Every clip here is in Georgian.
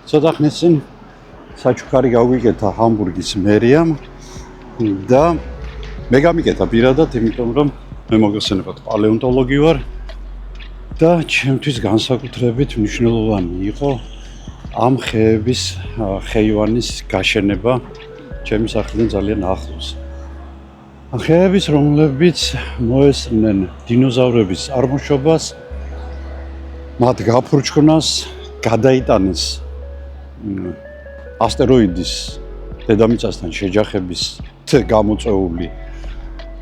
ცოტა ხნის წინ საჩუქარი გავიგეთა ჰამბურგის მერიამ და მე გამიგეთა პირადად, იმიტომ რომ მე მოგესწრებათ პალეონტოლოგი ვარ და ჩემთვის განსაკუთრებით მნიშვნელოვანი იყო ამ ხეების ხეივანის გაშენება ჩემი სახლიდან ძალიან ახლოს. ხეების, რომლებიც მოესწრნენ დინოზავრების წარმოშობას, მათ გაფურჩქნას, გადაიტანეს ასტეროიდის დედამიწასთან შეჯახების გამოწვეული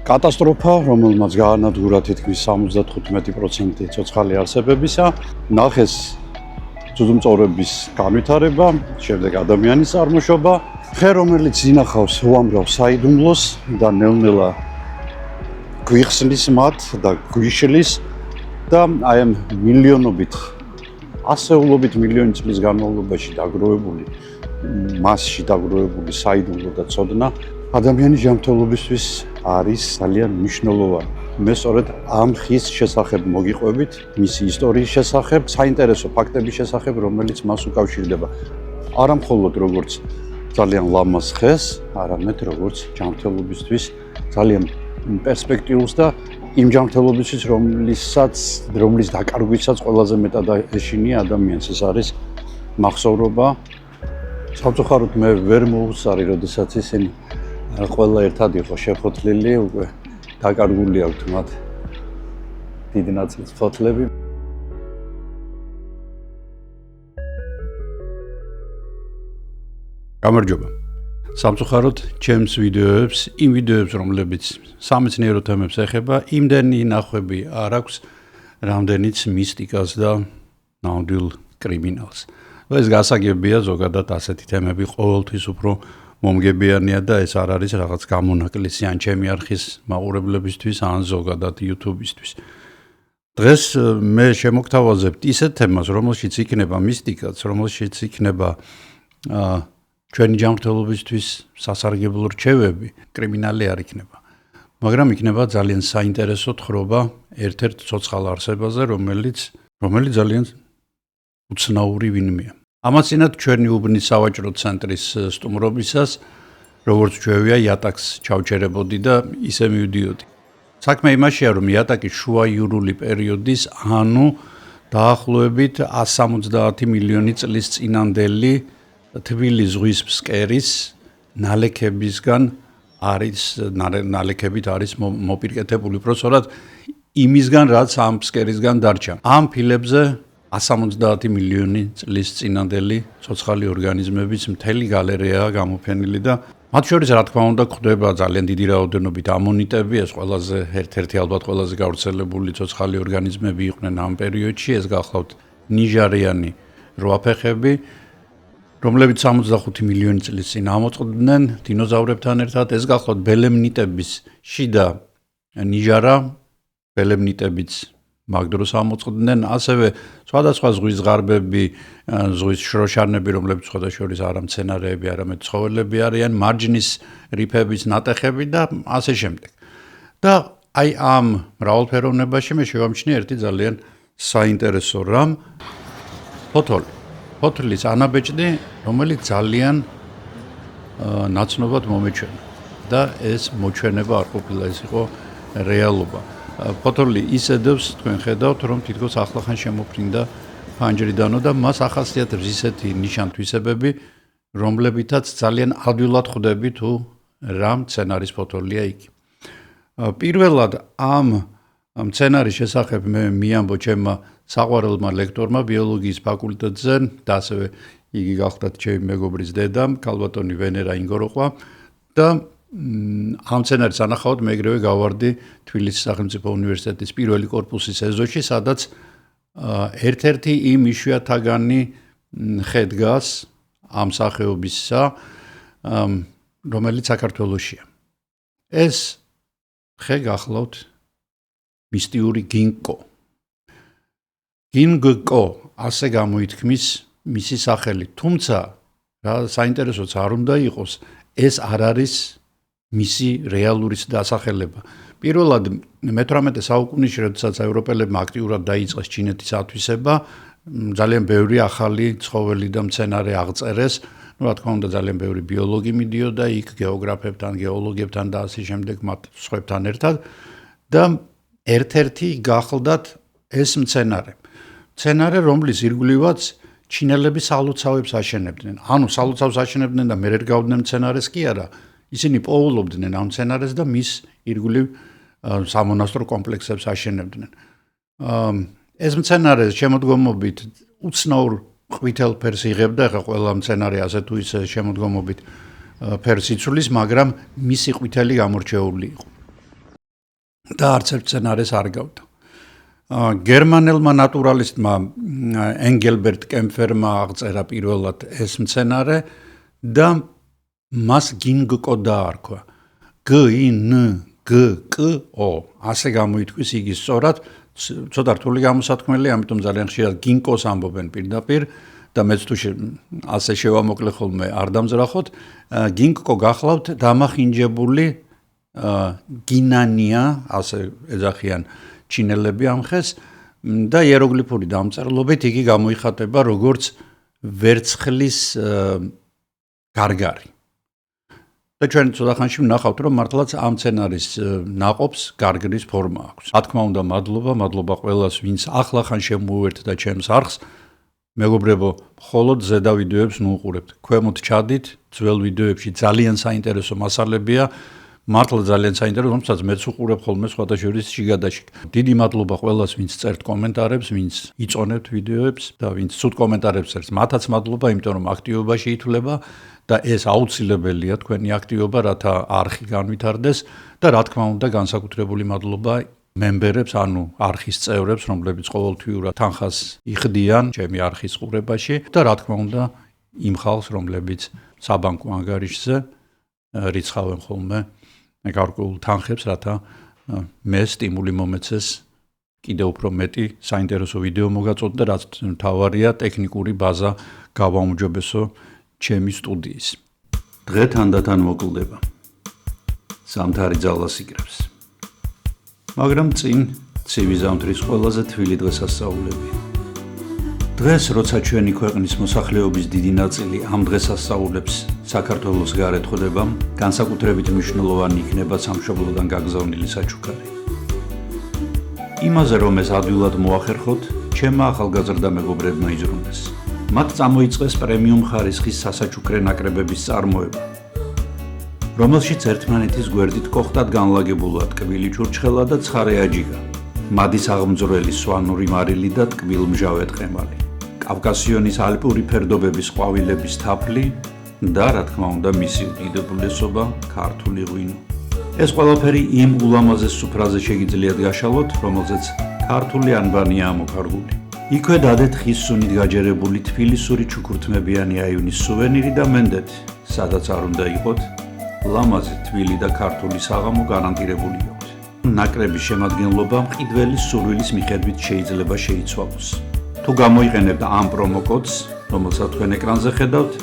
კატასტროფა, რომელმაც გაანადგურა თითქმის 75% ცოცხალი არსებებისა, ნახეს ძუძუმწოვრების განვითარება, შემდეგ ადამიანის წარმოშობა, ხე რომელიც ინახავს უამრავ საიდუმლოს და ნელ-ნელა გვიხსნის მათ და გვიშლის და აი ამ მილიონობით ასეულობით მილიონი წლის განმავლობაში დაგროვებული მასში დაგროვებული საიდუმლო და ცოდნა ადამიანის ჯანმრთელობისთვის არის ძალიან მნიშვნელოვანი. მე სწორედ ამ ხის შესახებ მოგიყვებით, მისი ისტორიის შესახებ, საინტერესო ფაქტების შესახებ, რომელიც მას უკავშირდება. არა მხოლოდ როგორც ძალიან ლამაზ ხეს, არამედ როგორც ჯანმრთელობისთვის ძალიან პერსპექტიულს და იმ ჯანმრთელობისთვის, რომლის დაკარგვისაც ყველაზე მეტად ეშინია ადამიანს, ეს არის მახსოვრობა. სამწუხაროდ მე ვერ მოუწარი, როდესაც ისინი ყველა ერთად იყო შეფოთლილი, უკვე დაკარგული აქვთ მათ დიდი ნაწილის ფოთლები. გამარჯობა. სამწუხაროდ ჩემს ვიდეოებს, იმ ვიდეოებს, რომლებიც სამეცნიერო თემებს ეხება, იმდენი ნახვები არ აქვს, რამდენიც მისტიკას და ნამდვილ კრიმინალს. ეს გასაგებია, ზოგადად ასეთი თემები ყოველთვის უფრო მომგებიანია და ეს არ არის რაღაც გამონაკლისი ან ჩემი არხის მაყურებლებისთვის, ან ზოგადად YouTube-ისთვის. დღეს მე შემოგთავაზებთ ისეთ თემას, რომელშიც იქნება მისტიკაც, რომელშიც იქნება ჩვენი ჯანმრთელობისთვის სასარგებლო რჩევები, კრიმინალი არ იქნება. მაგრამ იქნება ძალიან საინტერესო თხრობა ერთ-ერთ ცოცხალ არსებაზე, რომელიც ძალიან უცნაური ვინმეა. ამაცინად ჩვენი უბნის სავაჭრო ცენტრის სტუმრობისას, როგორც ჩვევია, იატაკს ჩავჩერებოდი და ისე მივდიოდი. საქმე იმაშია, რომ იატაკი შუაიურული პერიოდის, ანუ დაახლოებით 170 მილიონი წლის წინანდელი თბილი ზღვის ფსკერის ნალექებისგან არის ნალექებით არის მოპირკეთებული, უბრალოდ იმისგან, რაც ამ ფსკერისგან დარჩა. ამ ფილებზე 170 მილიონი წლის წინანდელი ცოცხალი ორგანიზმების მთელი გალერეაა გამოფენილი და მათ შორის რა თქმა უნდა გვხვდება ძალიან დიდი რაოდენობით ამონიტები, ეს ყველაზე ერთ-ერთი ალბათ ყველაზე გავრცელებული ცოცხალი ორგანიზმები იყვნენ ამ პერიოდში, ეს გახლავთ ნიჟარიანი რვაფეხები, რომლებიც 65 მილიონი წლის წინ ამოწყდნენ დინოზავრებთან ერთად, ეს გახლავთ ბელემნიტების შიდა ნიჟარა, ბელემნიტებიც მაგ დროს ამოწყდნენ, ასევე სხვადასხვა ზღვის ზღარბები, ზღვის შროშანები, რომლებიც სხვადასხვა არა მცენარეები, არამედ ცხოველები არიან, მარჯნის რიფების ნატეხები და ასე შემდეგ. და აი ამ მრავალფეროვნებაში მე შევამჩნიე ერთი ძალიან საინტერესო რამ, ფოთოლი. ფოთლის ანაბეჭდი, რომელიც ძალიან ნაცნობად მომეჩვენა და ეს მოჩვენება არ ყოფილა, ეს იყო რეალობა. ფოთოლი ისედებს თქვენ ხედავთ, რომ თითქოს ახლახან შემოფრინდა ფანჯრიდანო და მას ახასიათებს ისეთი ნიშან-თვისებები, რომლებითაც ძალიან ადვილად ხვდები თუ რა მცენარის ფოთოლია იქ. პირველად ამ მცენარის შესახებ მე მიამბო ჩემმა საყვარელმა ლექტორმა ბიოლოგიის ფაკულტეტზე და ასევე იგი გახლდათ ჩემი მეგობრის დედა, ქალბატონი ვენერა ინგოროყვა და ამ მცენარის ანახავად მე ეგრევე გავარდი თბილისის სახელმწიფო უნივერსიტეტის პირველი კორპუსის ეზოში, სადაც ერთ-ერთი იმ იშვიათაგანი ხე დგას ამ სახეობისა, რომელიც საქართველოშია. ეს ხე გახლავთ მისტიური გინკო. გინგკო ასე გამოითქმის მისი სახელი, თუმცა რა საინტერესოც არ უნდა იყოს, ეს არ არის მისი რეალური დასახელება. პირველად მე-18 საუკუნეში, როდესაც ევროპელებმა აქტიურად დაიწყეს ჩინეთის ათვისება, ძალიან ბევრი ახალი ცხოველი და მცენარე აღწერეს. რა თქმა უნდა ძალიან ბევრი ბიოლოგი მიდიოდა იქ გეოგრაფებთან, გეოლოგებთან და ასე შემდეგ მათ სხვებთან ერთად და ერთ-ერთი გახლდათ ეს მცენარე. მცენარე, რომლის ირგვლივაც ჩინელები სალოცავებს აშენებდნენ. ანუ სალოცავს აშენებდნენ და მერე რგავდნენ მცენარეს კი არა. ისინი პოულობდნენ ამ მცენარეს და მის ირგვლივ სამონასტრო კომპლექსებს აშენებდნენ. ეს მცენარე შემოდგომობით უცნაურ ყვითელ ფერს იღებდა, ახლა ყველა მცენარე ასე თუ ისე შემოდგომობით ფერს იცვლის, მაგრამ მისი ყვითელი გამორჩეული იყო. და არც ერთ მცენარეს არ გავდა. გერმანელმა ნატურალისტმა ენგელბერტ კემფერმა აღწერა პირველად ეს მცენარე და მას გინგკო დაარქვა. G-I-N-G-K-O ასე გამოითქვის იგი სწორად, ცოტა რთული გამოსათქმელი, ამიტომ ძალიან ხშირად გინკოს ამბობენ პირდაპირ და მეც თუ ასე შევამოკლე ხოლმე არ დამძრახოთ. გინკკო გახლავთ დამახინჯებული გინანია, ასე ეძახიან ჩინელები ამ ხეს და იეროგლიფური დამწერლობით იგი გამოიხატება როგორც ვერცხლის გარგარი. და ჩვენ ცოტა ხანში ვნახავთ, რომ მართლაც ამ მცენარის ნაყოფს გარგრის ფორმა აქვს. რა თქმა უნდა, მადლობა ყველას, ვინც ახლახან შემოუერთდა ჩემს არხს. მეგობრებო, მხოლოდ ზედა ვიდეოებს ნუყურებთ. ქვემოთ ჩადით, ძველ ვიდეოებში ძალიან საინტერესო მასალებია. მართლა ძალიან საინტერესო, რომელსაც მეც უყურებ ხოლმე სხვადასხვა შიგადაშიგ. დიდი მადლობა ყველას, ვინც წერთ კომენტარებს, ვინც იწონებთ ვიდეოებს და ვინც ცუდ კომენტარებს წერთ. მათაც მადლობა, იმიტომ რომ აქტივობაში ითვლება და ეს აუცილებელია თქვენი აქტივობა, რათა არხი განვითარდეს და რა თქმა უნდა, განსაკუთრებული მადლობა მემბერებს, ანუ არხის წევრებს, რომლებიც ყოველთვიურად თანხას იხდიან ჩემი არხის ყურებაში და რა თქმა უნდა, იმ ხალხს, რომლებიც საბანკო ანგარიშზე რიცხავენ ხოლმე გარკვეულ თანხებს, რათა მე სტიმული მომეცეს კიდევ უფრო მეტი საინტერესო ვიდეო მოგაწოდო და რაც მთავარია ტექნიკური ბაზა გავაუმჯობესო ჩემი სტუდიის. დღე თანდათან მოკლდება. ზამთარი ძალას იგრებს. მაგრამ წინ ცივი ზამთრის ყველაზე თბილი დღესასწაულებია. დღეს, როცა ჩვენი ქვეყნის მოსახლეობის დიდი ნაწილი ამ დღესასწაულებს საქართველოს გარეთ ხვდება, განსაკუთრებით მნიშვნელოვანი იქნება სამშობლოდან გაგზავნილი საჩუქარი. იმაზე, რომ ეს ადვილად მოახერხოთ, ჩემმა ახალგაზრდა მეგობრებმა იზრუნდეს. მათ წამოიწყეს პრემიუმ ხარისხის სასაჩუქრე ნაკრებების წარმოება, რომელშიც ერთმანეთის გვერდით კოხტად განლაგებულა ტკბილი ჩურჩხელა და ცხარე აჯიგა, მადის აღმძვრელი სვანური მარილი და ტკბილმჟავე ტყემალი, კავკასიონის ალპური ფერდობების ყვავილების თაფლი და რა თქმა უნდა მისი უდიდებულესობა ქართული ღვინო. ეს ყველაფერი იმ ულამაზეს სუფრაზე შეგიძლიათ გაშალოთ, რომელზეც ქართული ანბანია ამოქარგული. იქვე დადეთ ხის სუნით გაჯერებული თბილისური ჩუქურთმებიანი აივნის სუვენირი და მენდეთ, სადაც არ უნდა იყოთ, ლამაზი თბილი და ქართული საღამო გარანტირებული აქვს. ნაკრების შემადგენლობა მყიდველის სურვილის მიხედვით შეიძლება შეიცვალოს. თუ გამოიყენებთ ამ პრომო კოდს, რომელსაც თქვენ ეკრანზე ხედავთ,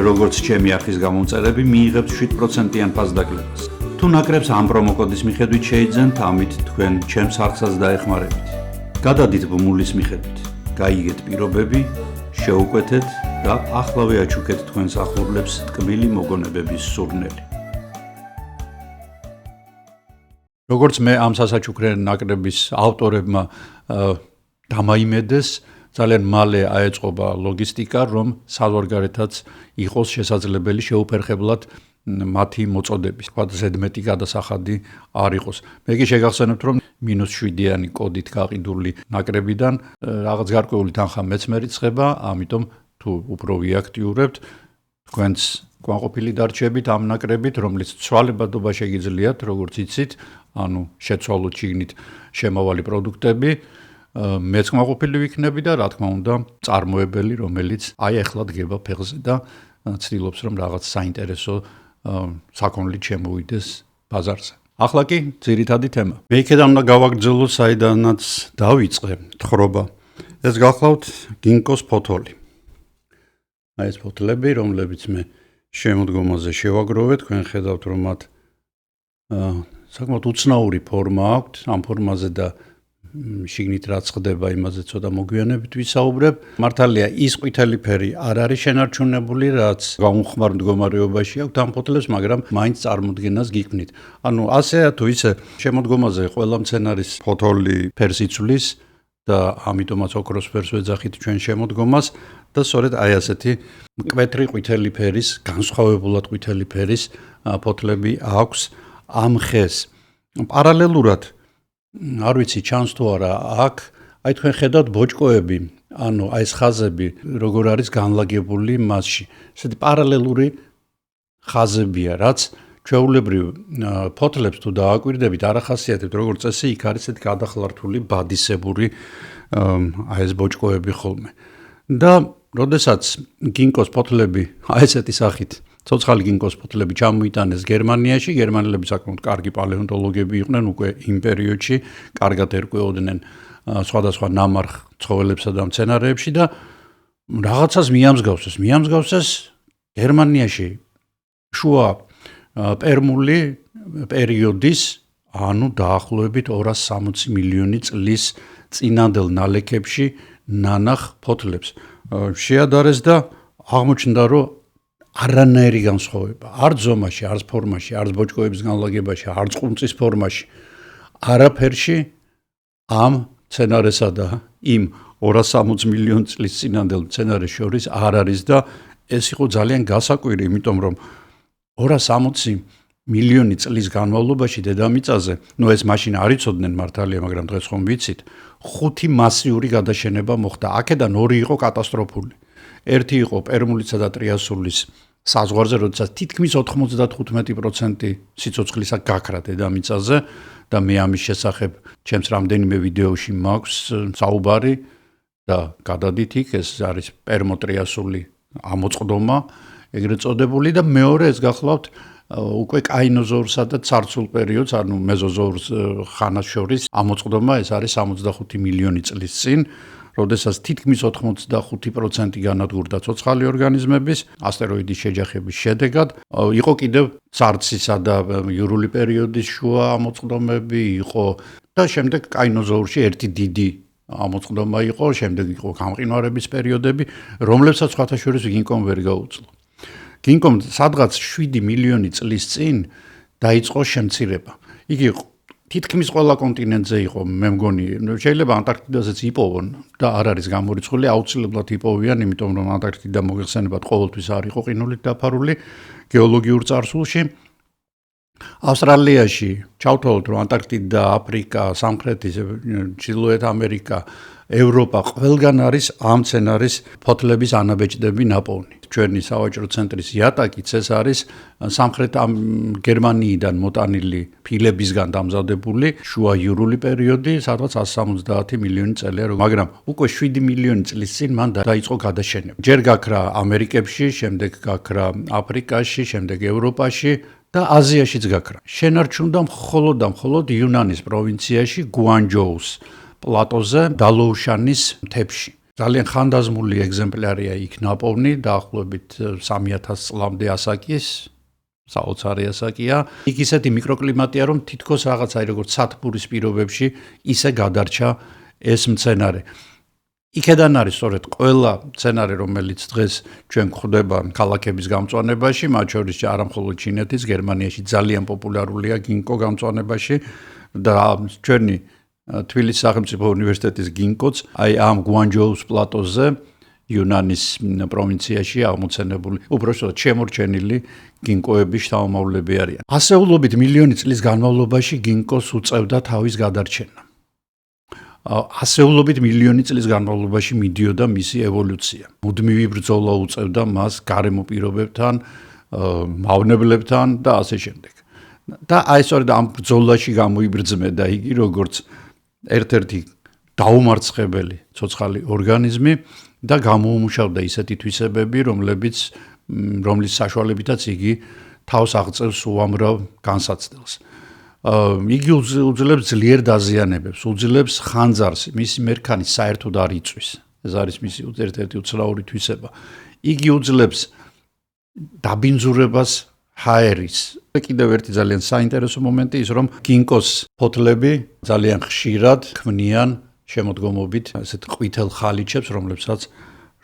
როგორც ჩემი არხის გამომწერები მიიღებთ 7%-იან ფასდაკლებას. თუ ნაკრებს ამ პრომო კოდის მიხედვით შეიძენთ, ამით თქვენ ჩემს არხსაც დაეხმარებით. გადადით ბმულის მიხედვით, გაიგეთ პირობები, შეუკვეთეთ და ახლავე აჩუქეთ თქვენს ახლობლებს ტკბილი მოგონებების სურნელი. როგორც მე ამ სასაჩუქრე ნაკრების ავტორებმა დამაიმედეს, ძალიან მალე აეწყობა ლოგისტიკა, რომ საზღვარგარეთაც იყოს შესაძლებელი შეუფერხებლად მათი მოწოდების, თქვა ზედმეტი გადასახადი არ იყოს. მე კი შეგახსენებთ, რომ -7-იანი კოდით გაყიდული ნაკრებიდან რაღაც გარკვეული თანხა მეც მერიცხება, ამიტომ თუ უფრო ვიაქტიურებთ, თქვენც კმაყოფილი დარჩებით ამ ნაკრებით, რომლის ცვალებადობა შეგიძლიათ, როგორც იცით, ანუ შეცვალოთ შიგნით შემავალი პროდუქტები, მეც კმაყოფილი ვიქნები და რა თქმა უნდა, წარმოებელი, რომელიც აი ახლა დგება ფეხზე და ცდილობს, რომ რაღაც საინტერესო საქონლით შემოვიდეს ბაზარზე. ახლა კი ძირითადი თემა. მე იქიდან უნდა გავაგრძელო, საიდანაც დავიწყე თხრობა. ეს გახლავთ გინკოს ფოთოლი. აი ეს ფოთლები, რომლებიც მე შემოდგომაზე შევაგროვე, თქვენ ხედავთ, რომ მათ საკმაოდ უცნაური ფორმა აქვთ, ამ ფორმაზე და შიგნით რაც ხდება იმაზე ცოტა მოგვიანებით ვისაუბრებ. მართალია ის ყვითელი ფერი არ არის შენარჩუნებული, რაც გაუმხმარ მდგომარეობაში აქვს ამ ფოთლებს, მაგრამ მაინც წარმოდგენას გიქმნით. ანუ ასეა თუ ისე შემოდგომაზე ყველა მცენარის ფოთოლი ფერს იცვლის და ამიტომაც ოქროს ფერს ვეძახით ჩვენ შემოდგომას და სწორედ აი ასეთი მკვეთრი ყვითელი ფერის, განსხვავებულად ყვითელი ფერის ფოთლები აქვს ამ ხეს. პარალელურად არ ვიცი ჩანს თუ არა აქ აი თქვენ ხედავთ ბოჭკოები, ანუ აი ეს ხაზები როგორ არის განლაგებული მასში. ესეთი პარალელური ხაზებია, რაც ჩვეულებრივ ფოთლებს თუ დააკვირდებით არ ახასიათებთ როგორც წესი იქ არის ესეთი გადახლართული ბადისებური აი ეს ბოჭკოები ხოლმე. და როდესაც გინკოს ფოთლები აი ესეთი სახით ცოცხალი გინკოს ფოთლები ჩამოიტანეს გერმანიაში, გერმანელები საკმაოდ კარგი პალეონტოლოგები იყვნენ უკვე იმ პერიოდში, კარგად ერკვეოდნენ სხვადასხვა ნამარხ ცხოველებსა და მცენარეებში და რაღაცას მიამსგავსეს გერმანიაში შუა პერმული პერიოდის, ანუ დაახლოებით 260 მილიონი წლის წინანდელ ნალექებში ნანახ ფოთლებს. შეადარეს და აღმოჩნდა, რომ არანაირი განსხვავება, არც ზომაში, არც ფორმაში, არც ბოჭკოების განლაგებაში, არც ყუნწის ფორმაში, არაფერში ამ მცენარესა და იმ 260 მილიონი წლის წინანდელ მცენარეს შორის არ არის და ეს იყო ძალიან გასაკვირი, იმიტომ რომ 260 მილიონი წლის განმავლობაში დედამიწაზე, ეს მაშინ არ იცოდნენ მართალია, მაგრამ დღეს ხომ ვიცით, 5 მასიური გადაშენება მოხდა. აქედან 2 იყო კატასტროფული. ერთი იყო პერმულისა და ტრიასულის საზღვარზე, როდესაც თითქმის 95% სიცოცხლისა გაქრა დედამიწაზე და მე ამის შესახებ ჩემს რამდენიმე ვიდეოში მაქვს საუბარი და გადადით იქ, ეს არის პერმოტრიასული ამოწყდომა, ეგრეთ წოდებული და მეორე ეს გახლავთ უკვე კაინოზოვრსა და ცარცულ პერიოდს, ანუ მეზოზოვრს ხანას შორის ამოწყდომა, ეს არის 65 მილიონი წლის წინ, როდესაც თითქმის 85% განადგურდა ცოცხალი ორგანიზმების ასტეროიდის შეჯახების შედეგად. იყო კიდევ ცარცისა და იურული პერიოდის შუა ამოწყდომები, იყო და შემდეგ კაინოზოვრში ერთი დიდი ამოწყდომა იყო, შემდეგ იყო გამყინვარების პერიოდები, რომლებსაც სხვათა შორის გინკომ ვერ გაუძლო. გინკომ სადღაც 7 მილიონი წლის წინ დაიწყო შემცირება. იგი თითქმის ყველა კონტინენტზე იყო, მე მგონი, შეიძლება ანტარქტიდაზეც იპოვონ და არ არის გამორიცხული, აუცილებლად იპოვიან, იმიტომ რომ ანტარქტიდა მოიხსენებათ ყოველთვის არ იყო ყინულით დაფარული გეოლოგიურ წარსულში. ავსტრალიაში ჩავთვალოთ, რომ ანტარქტიდა, აფრიკა, სამხრეთი, ჩრდილოეთ ამერიკა, ევროპა ყველგან არის ამ მცენარის ფოთლების ანაბეჭდები ნაპოვნი. ჩვენი სავაჭრო ცენტრის იატაკიც ეს არის სამხრეთ გერმანიიდან მოტანილი ფილებისგან დამზადებული შუა იურული პერიოდი, სადღაც 170 მილიონი წელია, მაგრამ უკვე 7 მილიონი წლის წინ მან დაიწყო გადაშენება. ჯერ გაქრა ამერიკებში, შემდეგ გაქრა აფრიკაში, შემდეგ ევროპაში და აზიაშიც გაქრა. შენარჩუნდა მხოლოდ იუნანის პროვინციაში, გუანჯოუს პლატოზე, დალოუშანის მთებში. ძალიან ხანდაზმული ეგზემპლარია იქ ნაპოვნი, დაახლოებით 3000 წლამდე ასაკის, საოცარი ასაკია. იქ ისეთი მიკროკლიმატია, რომ თითქოს რაღაცა როგორც სათბურის პირობებში ისე გადარჩა ეს მცენარე. იქედან არის სწორედ ყველა მცენარე, რომელიც დღეს ჩვენ გვხვდება ქალაქების გამწვანებაში, მათ შორის არა მხოლოდ ჩინეთის, გერმანიაში ძალიან პოპულარულია გინკო გამწვანებაში და ჩვენი თბილისის სახელმწიფო უნივერსიტეტის გინკოც აი ამ გუანჯოუს პლატოზე იუნანის პროვინციაში აღმოცენებული, უბრალოდ შემორჩენილი გინკოების შთამომავლები არიან. ასეულობით მილიონი წლის განმავლობაში გინკოს უწევდა თავის გადარჩენა. ასეულობით მილიონი წლის განმავლობაში მიდიოდა მისი ევოლუცია. მუდმივი ბრძოლა უწევდა მას გარემო პირობებთან, მავნებლებთან და ასე შემდეგ. და აი სწორედ ამ ბრძოლაში გამოიბრძმედა იგი როგორც ერთ-ერთი დაუმარცხებელი ცოცხალი ორგანიზმი და გამოუმუშავდა ისეთი თვისებები, რომლის საშუალებითაც იგი თავს აღწევს უამრავ განსაცდელს. იგი უძლებს ძლიერ დაზიანებებს, უძლებს ხანძარს, მისი მერქანი საერთოდ არ იწვის. ეს არის მისი ერთ-ერთი უცნაური თვისება. იგი უძლებს დაბინძურებას ჰაერის. კიდევ ერთი ძალიან საინტერესო მომენტი ის რომ გინკოს ფოთლები ძალიან ხშირად ქმნიან შემოდგომობით ასეთ ყვითელ ხალიჩებს, რომლებსაც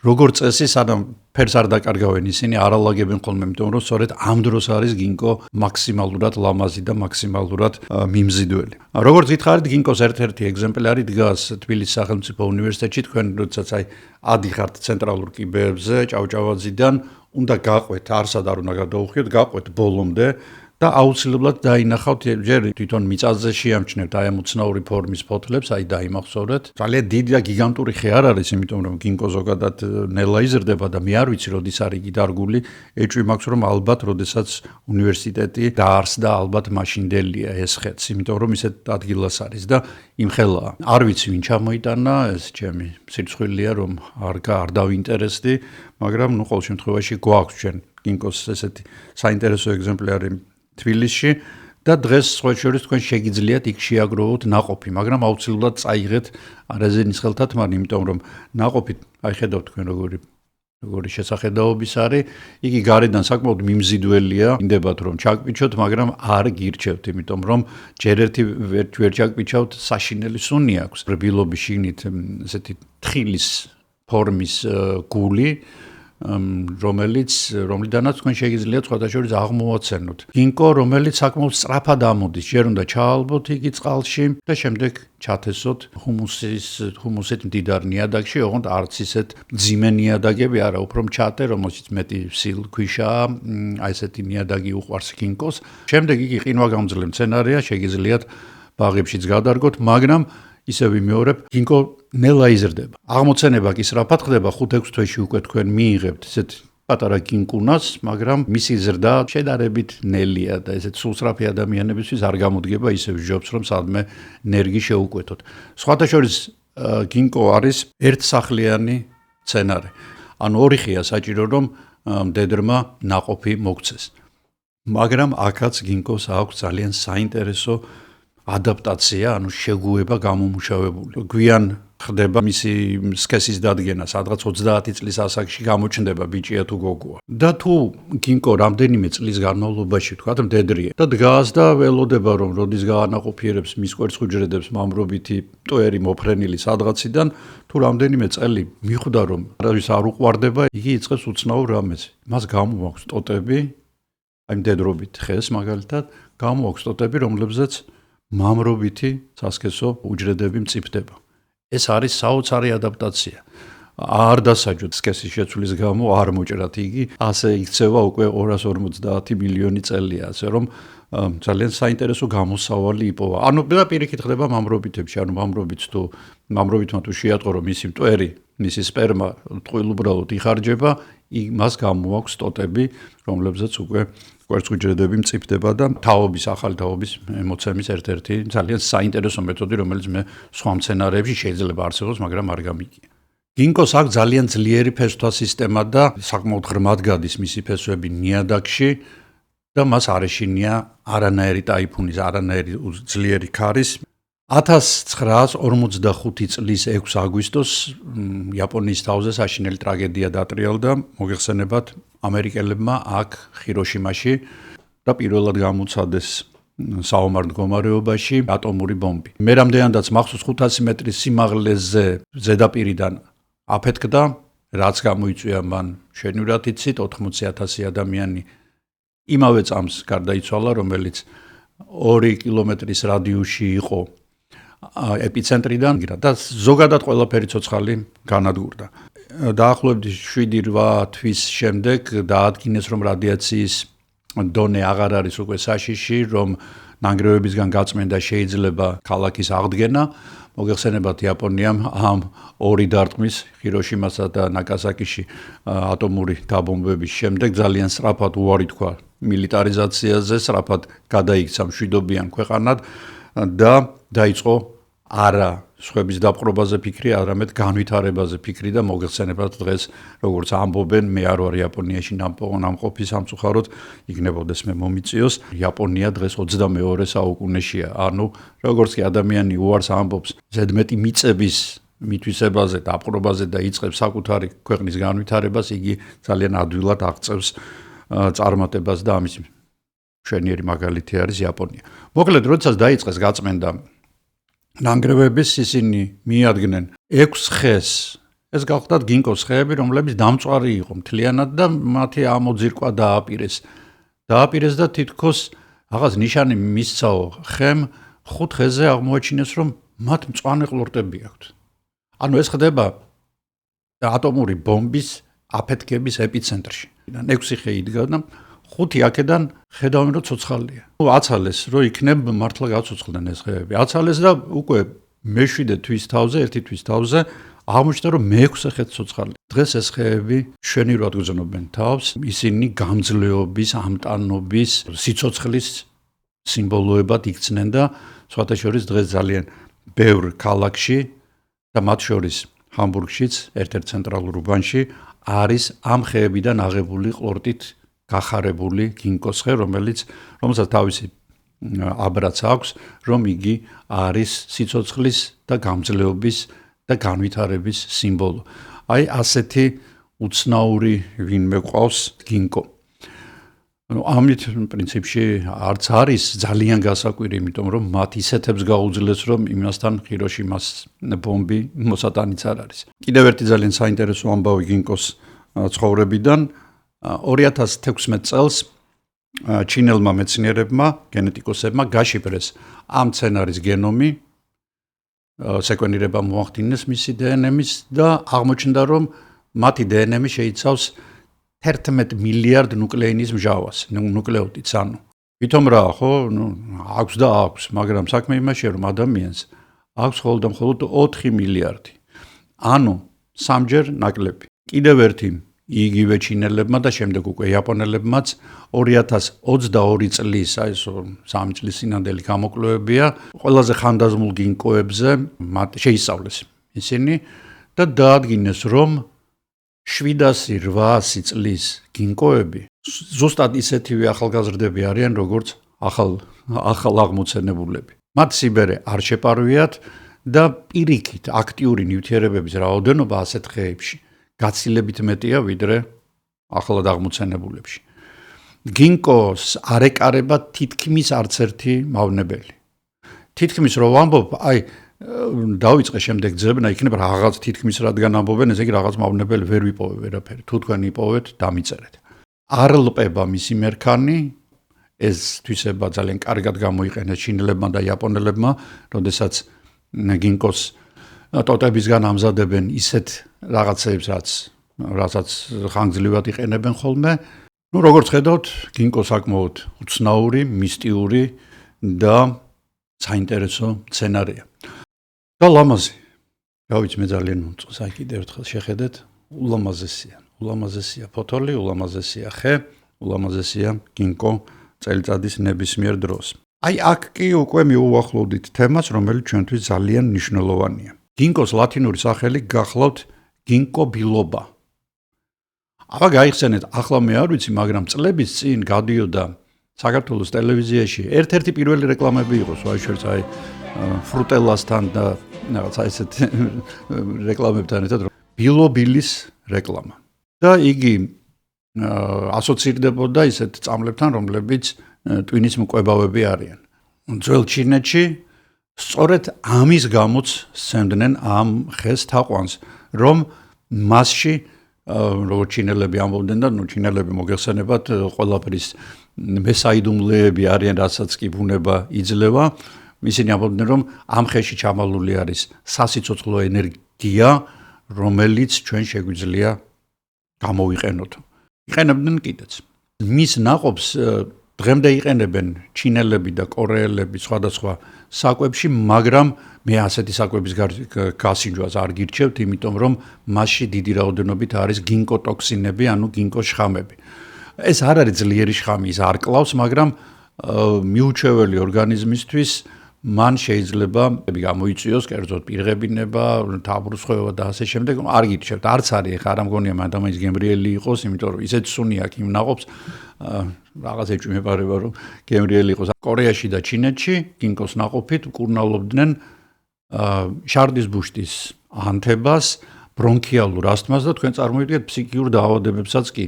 როგორც წესი სანამ ფერს არ დაკარგავენ ისინი არალაგებენ ხოლმე, იმიტომ რომ სწორედ ამ დროს არის გინკო მაქსიმალურად ლამაზი და მაქსიმალურად მიმზიდველი. როგორც გითხარით, გინკოს ერთ-ერთი ეგზემპლარი დგას თბილისის სახელმწიფო უნივერსიტეტში, თქვენ როდესაც ადიხართ ცენტრალურ კიბეებზე ჭავჭავაძიდან, უნდა გაყვეთ, არსად არ უნდა გადაუხიოთ, გაყვეთ ბოლომდე და აუცილებლად დაინახავთ ჯერ თვითონ მიწაზე შეამჩნევთ აი ამ უცნაური ფორმის ფოთლებს, აი დაიმახსოვრეთ. ძალიან დიდი და გიგანტური ხე არ არის, იმიტომ რომ გინკო ზოგადად ნელა იზრდება და მე არ ვიცი როდის არის იგი დარგული. ეჭვი მაქვს რომ ალბათ როდესაც უნივერსიტეტი დაარსდა, ალბათ მაშინდელია ეს ხეც, იმიტომ რომ ისეთ ადგილას არის და იმ ხელაა. არ ვიცი ვინ ჩამოიტანა, ეს ჩემი სირცხვილია რომ არ დავინტერესდი, მაგრამ ნუ ყოველ შემთხვევაში გვაქვს ჩვენ გინკოს ესეთი საინტერესო ეგზემპლარი თბილისში და დღეს სხვა შორის თქვენ შეგიძლიათ იქ შეაგროვოთ ნაყოფი, მაგრამ აუცილებლად წაიღეთ რეზინის ხელთათმანი, იმიტომ რომ ნაყოფი, აი ხედავთ თქვენ როგორი შესახედაობის არის, იგი გარედან საკმაოდ მიმზიდველია, ინდებათ რომ ჩაკპიჩოთ, მაგრამ არ გირჩევთ, იმიტომ რომ ჯერ ერთი ვერ ჩაკპიჩავთ, საშინელი სუნი აქვს. რბილობის შიგნით ესეთი თხილის ფორმის გული რომლიდანაც თქვენ შეგიძლიათ სხვადასხვა აღმოვაცენოთ. გინკო, რომელიც საკმაოდ სწრაფად ამოდის, ჯერ უნდა ჩაალბოთ იგი წყალში და შემდეგ ჩათესოთ ჰუმუსით მდიდარ ნიადაგში, ოღონდ არც ისეთ მძიმე ნიადაგები არა, უფრო მჩატე, რომელშიც მეტი სილქვიშაა, აი ესეთი ნიადაგი უყვარს გინკოს. შემდეგ იგი ყინვაგამძლე მცენარეა, შეგიძლიათ ბაღებშიც გადარგოთ, მაგრამ ისე ვიმეორებ, გინკო ნელა იზრდება. აღმოცენება კი სწრაფად ხდება, 5-6 თვეში უკვე თქვენ მიიღებთ ესეთ პატარა გინკუნას, მაგრამ მისი ზრდა შედარებით ნელია და ესეთ სულსწრაფი ადამიანებისთვის არ გამოდგება ისე ვიჟობს, რომ სადმე ნერგი შეუკვეთოთ. სხვათა შორის გინკო არის ერთსახლიანი მცენარე. ანუ ორი ხეა საჭირო, რომ მდედრმა ნაყოფი მოგცეს. მაგრამ აქაც გინკოს აქვს ძალიან საინტერესო ადაპტაცია, ანუ შეგუება გამომუშავებული. გვიან ხდება მისი სქესის დადგენა, სადღაც 30 წლის ასაკში გამოჩნდება ბიჭია თუ გოგოა. და თუ გინკო რამდენიმე წლის განმავლობაში, თქვათ, მდედრია და დგას და ველოდება, რომ როდის გაანაყოფიერებს მის კვერცხუჯრედებს მამრობითი მტვერი მოფრენილი სადღაციდან, თუ რამდენიმე წელი მიხვდა, რომ არავის არ უყვარდება, იგი იწყებს უცნაურ რამეს. მას გამოაქვს ტოტები, აი მდედრობით ხეს მაგალითად, გამოაქვს ტოტები, რომლებზეც მამრობითი სასქესო უჯრედები მწიფდება. ეს არის საოცარი ადაპტაცია. არ დასაჯოთ სქესის შეცვლის გამო, არ მოჭრათ იგი, ასე იქცევა უკვე 250 მილიონი წელია, ასე რომ ძალიან საინტერესო გამოსავალი იპოვა. ანუ პირიქით ხდება მამრობითებში, ანუ მამრობითმა თუ შეატყო მისი მტვერი, მისი სპერმა ტყუილ უბრალოდ იხარჯება, მას გამოაქვს ტოტები, რომლებზეც უკვე კვერცხუჯრედები მწიფდება და ახალი თაობის მოცემის ერთ-ერთი ძალიან საინტერესო მეთოდი, რომელიც მე სხვა მცენარეებში შეიძლება არსებობს, მაგრამ არ გამიგია. გინკოს აქვს ძალიან ძლიერი ფესვთა სისტემა და საკმაოდ ღრმად გადის მისი ფესვები ნიადაგში და მას არ ეშინია არანაირი ტაიფუნის, არანაირი ძლიერი ქარის. 1945 წლის 6 აგვისტოს იაპონიის თავზე საშინელი ტრაგედია დატრიალდა, მოგეხსენებათ ამერიკელებმა აქ ჰიროშიმაში და პირველად გამოცადეს საომარ მდგომარეობაში ატომური ბომბი. მე რამდენადაც მახსოვს 500 მეტრის სიმაღლეზე ზედაპირიდან აფეთქდა, რაც გამოიწვია მან შენივრად იცით 80,000 ადამიანი იმავე წამს გარდაიცვალა, რომელიც 2 კილომეტრის რადიუსში იყო ეპიცენტრიდან და ზოგადად ყველაფერი ცოცხალი განადგურდა. დაახლოებით 7-8 თვის შემდეგ დაადგინეს, რომ რადიაციის დონე აღარ არის უკვე საშიში, რომ ნანგრევებისგან გაწმენდა შეიძლება ქალაქის აღდგენა. მოგეხსენებათ იაპონიამ ამ ორი დარტყმის ჰიროშიმასა და ნაგასაკიში ატომური დაბომბების შემდეგ ძალიან სწრაფად უარი თქვა მილიტარიზაციაზე, სწრაფად გადაიქცა მშვიდობიან ქვეყანად და დაიწყო არა სხვების დაპყრობაზე ფიქრი, არამედ განვითარებაზე ფიქრი და მოგეხსენებათ დღეს როგორც ამბობენ, მე არ ვარ იაპონიაში ნამყოფი სამწუხაროდ, იქნებოდეს მე მომიწიოს, იაპონია დღეს 22 საუკუნეშია. ანუ როგორც კი ადამიანი უარს ამბობს ზედმეტი მიწების მითვისებაზე, დაპყრობაზე და იწყებს საკუთარი ქვეყნის განვითარებას, იგი ძალიან ადვილად აღწევს წარმატებას და ამის მშვენიერი მაგალითი არის იაპონია. მოკლედ, როდესაც დაიწყეს გაწმენდა ნანგრევების, ისინი მიადგნენ 6 ხეს. ეს გახლდათ გინკოს ხეები, რომლებიც დამწვარი იყო მთლიანად და მათი ამოძირკვა დააპირეს და თითქოს რაღაც ნიშანი მისცაო ხემ 5 ხეზე აღმოაჩინეს, რომ მათ მწვანე ყლორტები აქვთ. ანუ ეს ხდება ატომური ბომბის აფეთქების ეპიცენტრში. 6 ხე იდგა და 5 აქედან ხედავენ, რომ ცოცხალია. აცალეს, რომ იქნებ მართლა გაცოცხლდნენ ეს ხეები. აცალეს და უკვე მე-7 თვის თავზე, 1 თვის თავზე აღმოჩნდა, რომ მე-6 ხე ცოცხალია. დღეს ეს ხეები მშვენივრად გრძნობენ თავს, ისინი გამძლეობის, ამტანობის, სიცოცხლის სიმბოლოებად იქცნენ და სხვათა შორის დღეს ძალიან ბევრ ქალაქში და მათ შორის ჰამბურგშიც, ერთ-ერთ ცენტრალურ უბანში არის ამ ხეებიდან აღებული ყლორტით გახარებული გინკოს ხე, რომელსაც თავისი აბრაც აქვს, რომ იგი არის სიცოცხლის და გამძლეობის და განვითარების სიმბოლო. აი ასეთი უცნაური ვინმე ყავს გინკო. ამით პრინციპში არც არის ძალიან გასაკვირი, იმიტომ რომ მათ ისეთებს გაუძლეს, რომ იმასთან ჰიროშიმას ბომბი მოსატანიც არ არის. კიდევ ერთი ძალიან საინტერესო ამბავი გინკოს ცხოვრებიდან 2016 წელს ჩინელმა მეცნიერებმა, გენეტიკოსებმა გაშიფრეს ამ მცენარის გენომი, სეკვენირება მოახდინეს მისი დნმ-ის და აღმოჩნდა, რომ მათი დნმ შეიცავს 11 მილიარდ ნუკლეინის მჟავას, ნუკლეოტიდს, ანუ ვითომ რა, ხო, აქვს და აქვს, მაგრამ საქმე იმაშია, რომ ადამიანს აქვს მხოლოდ 4 მილიარდი. ანუ 3-ჯერ ნაკლები. კიდევ ერთი იგივე ჩინელებმა და შემდეგ უკვე იაპონელებმაც 2022 წლის, აი ეს 3 წლის წინანდელი გამოკვლევებია, ყველაზე ხანდაზმულ გინკოებზე შეისწავლეს ისინი და დაადგინეს, რომ 700-800 წლის გინკოები ზუსტად ისეთივე ახალგაზრდები არიან, როგორც ახალ აღმოცენებულები. მათ სიბერე არ შეპარვიათ და პირიქით აქტიური ნივთიერებების რაოდენობა ასეთ ხეებში გაცილებით მეტია, ვიდრე ახალად აღმოცენებულებში. გინკოს არ ეკარება თითქმის არც ერთი მავნებელი. თითქმის რო ვამბობ, აი დავიწყე შემდეგ ძებნა, იქნება რაღაც თითქმის რადგან ამბობენ, ესე იგი რაღაც მავნებელი ვერ ვიპოვე ვერაფერი. თუ თქვენ იპოვეთ, დამიწერეთ. არ ლპება მისი მერქანი, ეს თვისება ძალიან კარგად გამოიყენეს ჩინელებმა და იაპონელებმა, როდესაც გინკოს ტოტებისგან ამზადებენ ისეთ რაღაცებს, რასაც ხანგრძლივად იყენებენ ხოლმე. როგორც ხედავთ, გინკო საკმაოდ უცნაური, მისტიური და საინტერესო მცენარეა. და ლამაზი. რა ვიცი, მე ძალიან მომწონს, აი კიდევ ერთხელ შეხედეთ, ულამაზესია ფოთოლი, ულამაზესია ხე, ულამაზესია გინკო წელიწადის ნებისმიერ დროს. აი აქ კი უკვე მიუახლოვდით თემას, რომელიც ჩვენთვის ძალიან მნიშვნელოვანია. გინკოს ლათინური სახელი გახლავთ გინკო ბილობა. აბა გაიხსენეთ, ახლა მე არ ვიცი, მაგრამ წლების წინ გადიოდა საქართველოს ტელევიზიაში ერთ-ერთი პირველი რეკლამები იყო, შუაშვერც აი ფრუტელასთან და რაღაცა ესეთ რეკლამებთან ერთად ბილობილის რეკლამა. და იგი ასოცირდებოდა ისეთ წამლებთან, რომლებიც ტვინის მკვებავები არიან. ძველ ჩინეთში სწორედ ამის გამოც სცემდნენ ამ ხეს თაყვანს, რომ მასში როგორც ჩინელები ამბობდნენ და ჩინელები მოგეხსენებათ, ყველაფრის მესაიდუმლეები არიან, რასაც კი ბუნება იძლევა. ისინი ამბობდნენ, რომ ამ ხეში ჩამალული არის სასიცოცხლო ენერგია, რომელიც ჩვენ შეგვიძლია გამოვიყენოთ. იყენებდნენ კიდეც. მის ნაყოფს დღემდე იყენებენ ჩინელები და კორეელები სხვადასხვა საკვებში, მაგრამ მე ასეთი საკვების გასინჯვას არ გირჩევთ, იმიტომ რომ მასში დიდი რაოდენობით არის გინკოტოქსინები, ანუ გინკოს შხამები. ეს არ არის ძლიერი შხამი, ის არ კლავს, მაგრამ მიუჩვეველი ორგანიზმისთვის მან შეიძლება გამოიწვიოს კერძოდ პირღებინება, თაბრუსხვევა და ასე შემდეგ. არ გირჩევთ, არც არის, ეხლა არ ამგონია ადამიანის გემრიელი იყოს, იმიტომ რომ ისეთ სუნი აქვს იმ ნაყოფს, რაღაც ეჭვი მეპარება, რომ გემრიელი იყოს. კორეაში და ჩინეთში გინკოს ნაყოფით უკურნალობდნენ შარდის ბუშტის ანთებას, ბრონქიალურ ასთმას და თქვენ წარმოიდგინეთ ფსიქიურ დაავადებებსაც კი.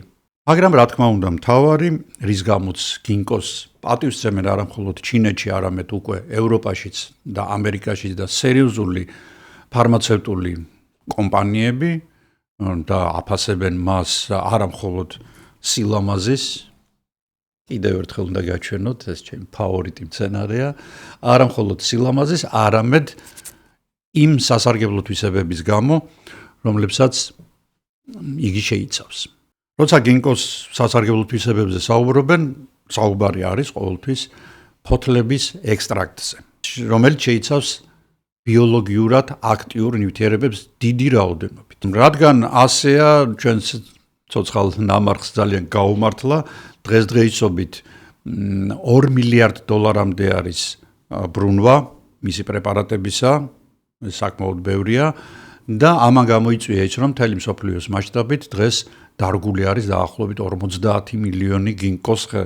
მაგრამ რა თქმა უნდა, მთავარი რის გამოც გინკოს პატივსცემენ არა მხოლოდ ჩინეთში, არამედ უკვე ევროპაშიც და ამერიკაშიც და სერიოზული ფარმაცევტული კომპანიები და აფასებენ მას არა მხოლოდ სილამაზის კიდევ ერთხელ უნდა გაჩვენოთ, ეს ჩემი ფავორიტი მცენარეა, არა მხოლოდ სილამაზის, არამედ იმ სასარგებლო თვისებების გამო, რომლებსაც იგი შეიცავს. როცა გინკოს სასარგებლო თვისებებზე საუბრობენ, საუბარი არის ყოველთვის ფოთლების ექსტრაქტზე, რომელიც შეიცავს ბიოლოგიურად აქტიურ ნივთიერებებს დიდი რაოდენობით. რადგან ასეა ჩვენს ცოცხალ ნამარხს ძალიან გაუმართლა, დღესდღეობით $2 მილიარდამდე არის ბრუნვა მისი პრეპარატებისა, საკმაოდ ბევრია და ამან გამოიწვია ის, რომ მთელი მსოფლიოს მასშტაბით დღეს დარგული არის დაახლოებით 50 მილიონი გინკოს ხე.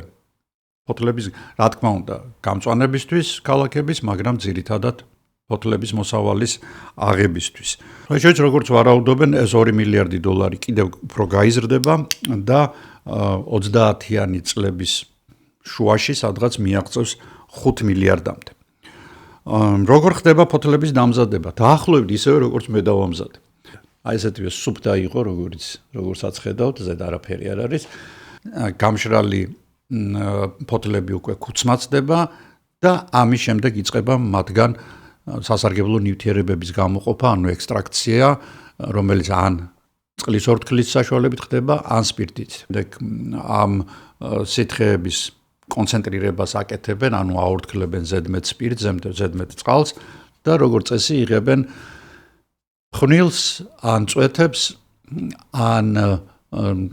ფოთლების, რა თქმა უნდა, გამწვანებისთვის ქალაქების, მაგრამ ძირითადად ფოთლების მოსავალის აღებისთვის. შეეც როგორც ვარაუდობენ, ეს $2 მილიარდი კიდევ უფრო გაიზრდება და 30-იანი წლების შუაში სადღაც მიაღწევს $5 მილიარდამდე. როგორ ხდება ფოთლების დამზადება? დაახლოებით ისევე როგორც მე დავამზადე. აი ესეთივე სუფთა იყო, როგორცაც ხედავთ, ზედ არაფერი არ არის. გამშრალი ფოთლები უკვე ქუცმაცდება და ამის შემდეგ იწყება მათგან სასარგებლო ნივთიერებების გამოყოფა, ანუ ექსტრაქცია, რომელიც ან წყლის ორთქლის საშუალებით ხდება, ან სპირტით. ამ სითხეების კონცენტრირებას აკეთებენ, ანუ აორთქლებენ ზედმეტ სპირტს, ზედმეტ წყალს და როგორც წესი იღებენ ხვნილს, ან წვეთებს, ან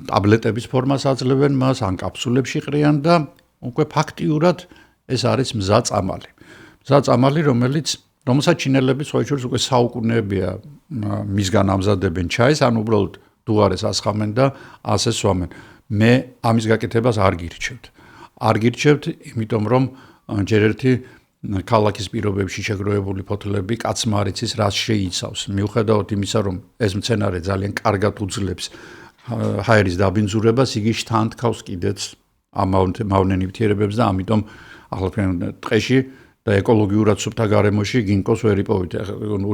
ტაბლეტების ფორმას აძლევენ მას, ან კაფსულებში ყრიან და უკვე ფაქტიურად ეს არის მზაწამალი. მზაწამალი, რომელსაც ჩინელები სხვაიშურს უკვე საუკუნეებია მისგან ამზადებენ ჩაის, ან უბრალოდ დუარეს ასხამენ და ასე სვამენ. მე ამის გაკეთებას არ გირჩევთ, იმიტომ რომ ჯერ ერთი ქალაქის პირობებში შეგროვებული ფოთლები კაცმა არ იცის რას შეიცავს. მიუხედავად იმისა, რომ ეს მცენარე ძალიან კარგად უძლებს ჰაერის დაბინძურებას, იგი შთანთქავს კიდეც ამ მავნე ნივთიერებებს და ამიტომ ახლა ტყეში და ეკოლოგიურად სუფთა გარემოში გინკოს ვერ იპოვით.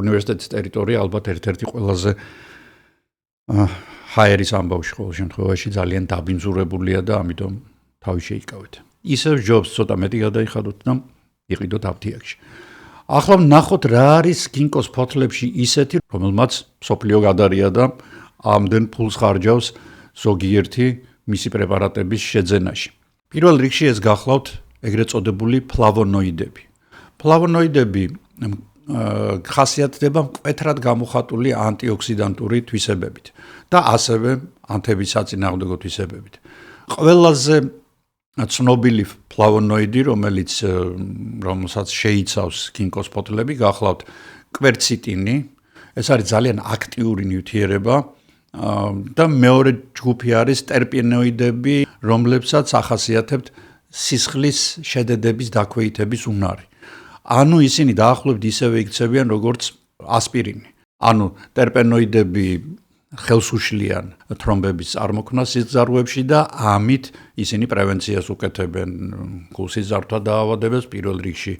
უნივერსიტეტის ტერიტორია ალბათ ერთ-ერთი ყველაზე ჰაერის ამბავში ყოველ შემთხვევაში ძალიან დაბინძურებულია და ამიტომ თავი შეიკავეთ. ისევ ჯობს ცოტა მეტი გადაიხადოთ და იყიდოთ აფთიაქში. ახლა ვნახოთ რა არის გინკოს ფოთლებში ისეთი, რომელმაც მსოფლიო გადარია და ამდენ ფულს ხარჯავს ზოგიერთი მისი პრეპარატების შეძენაში. პირველ რიგში ეს გახლავთ ეგრეთ წოდებული ფლავონოიდები. ფლავონოიდები ხასიათდება მკვეთრად გამოხატული ანტიოქსიდანტური თვისებებით და ასევე ანთების საწინააღმდეგო თვისებებით. ყველაზე ცნობილი ფლავონოიდი, რომელსაც შეიცავს გინკოს ფოთლები, გახლავთ კვერციტინი. ეს არის ძალიან აქტიური ნივთიერება და მეორე ჯგუფი არის ტერპენოიდები, რომლებსაც ახასიათებთ სისხლის შედედების დაქვეითების უნარი. ანუ ისინი დაახლოებით ისევე იქცევიან როგორც ასპირინი. ანუ ტერპენოიდები ხელს უშლიან თრომბების წარმოქმნას სისხლძარღვებში და ამით ისინი პრევენციას უკეთებენ გულსიზარდვა დაავადებებს, პირველ რიგში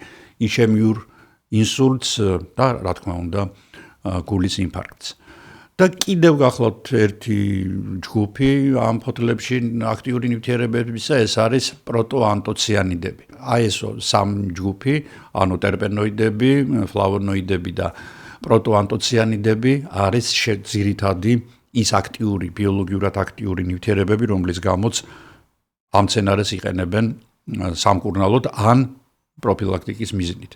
იშემიურ ინსულტს და რა თქმა უნდა გულის ინფარქტს. და კიდევ გახლავთ ერთი ჯგუფი ამ ფოთლებში აქტიური ნივთიერებებისა, ეს არის პროტოანტოციანიდები. აი ეს სამ ჯგუფი, ანუ ტერპენოიდები, ფლავონოიდები და პროტოანტოციანიდები არის ძირითადი ის აქტიური, ბიოლოგიურად აქტიური ნივთიერებები, რომლის გამოც ამ მცენარეს იყენებენ სამკურნალოდ ან პროფილაქტიკის მიზნით.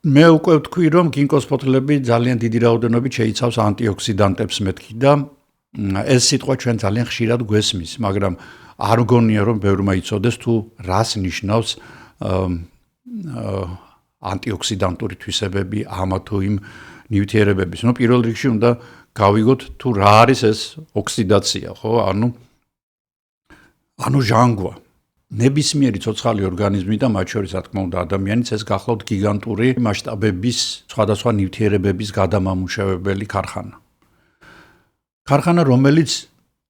მე უკვე ვთქვი, რომ გინკოს ფოთლები ძალიან დიდი რაოდენობით შეიცავს ანტიოქსიდანტებს მეთქი და ეს სიტყვა ჩვენ ძალიან ხშირად გვესმის, მაგრამ არ მგონია, რომ ბევრმა იცოდეს თუ რას ნიშნავს ანტიოქსიდანტური თვისებები ამა თუ იმ ნივთიერებების. პირველ რიგში უნდა გავიგოთ თუ რა არის ეს ოქსიდაცია, ხო? ანუ ჟანგვა. ნებისმიერი ცოცხალი ორგანიზმი და მათ შორის, რა თქმა უნდა, ადამიანიც ეს გახლავთ გიგანტური მასშტაბების სხვადასხვა ნივთიერებების გადამამუშავებელი ქარხანა. ქარხანა, რომელიც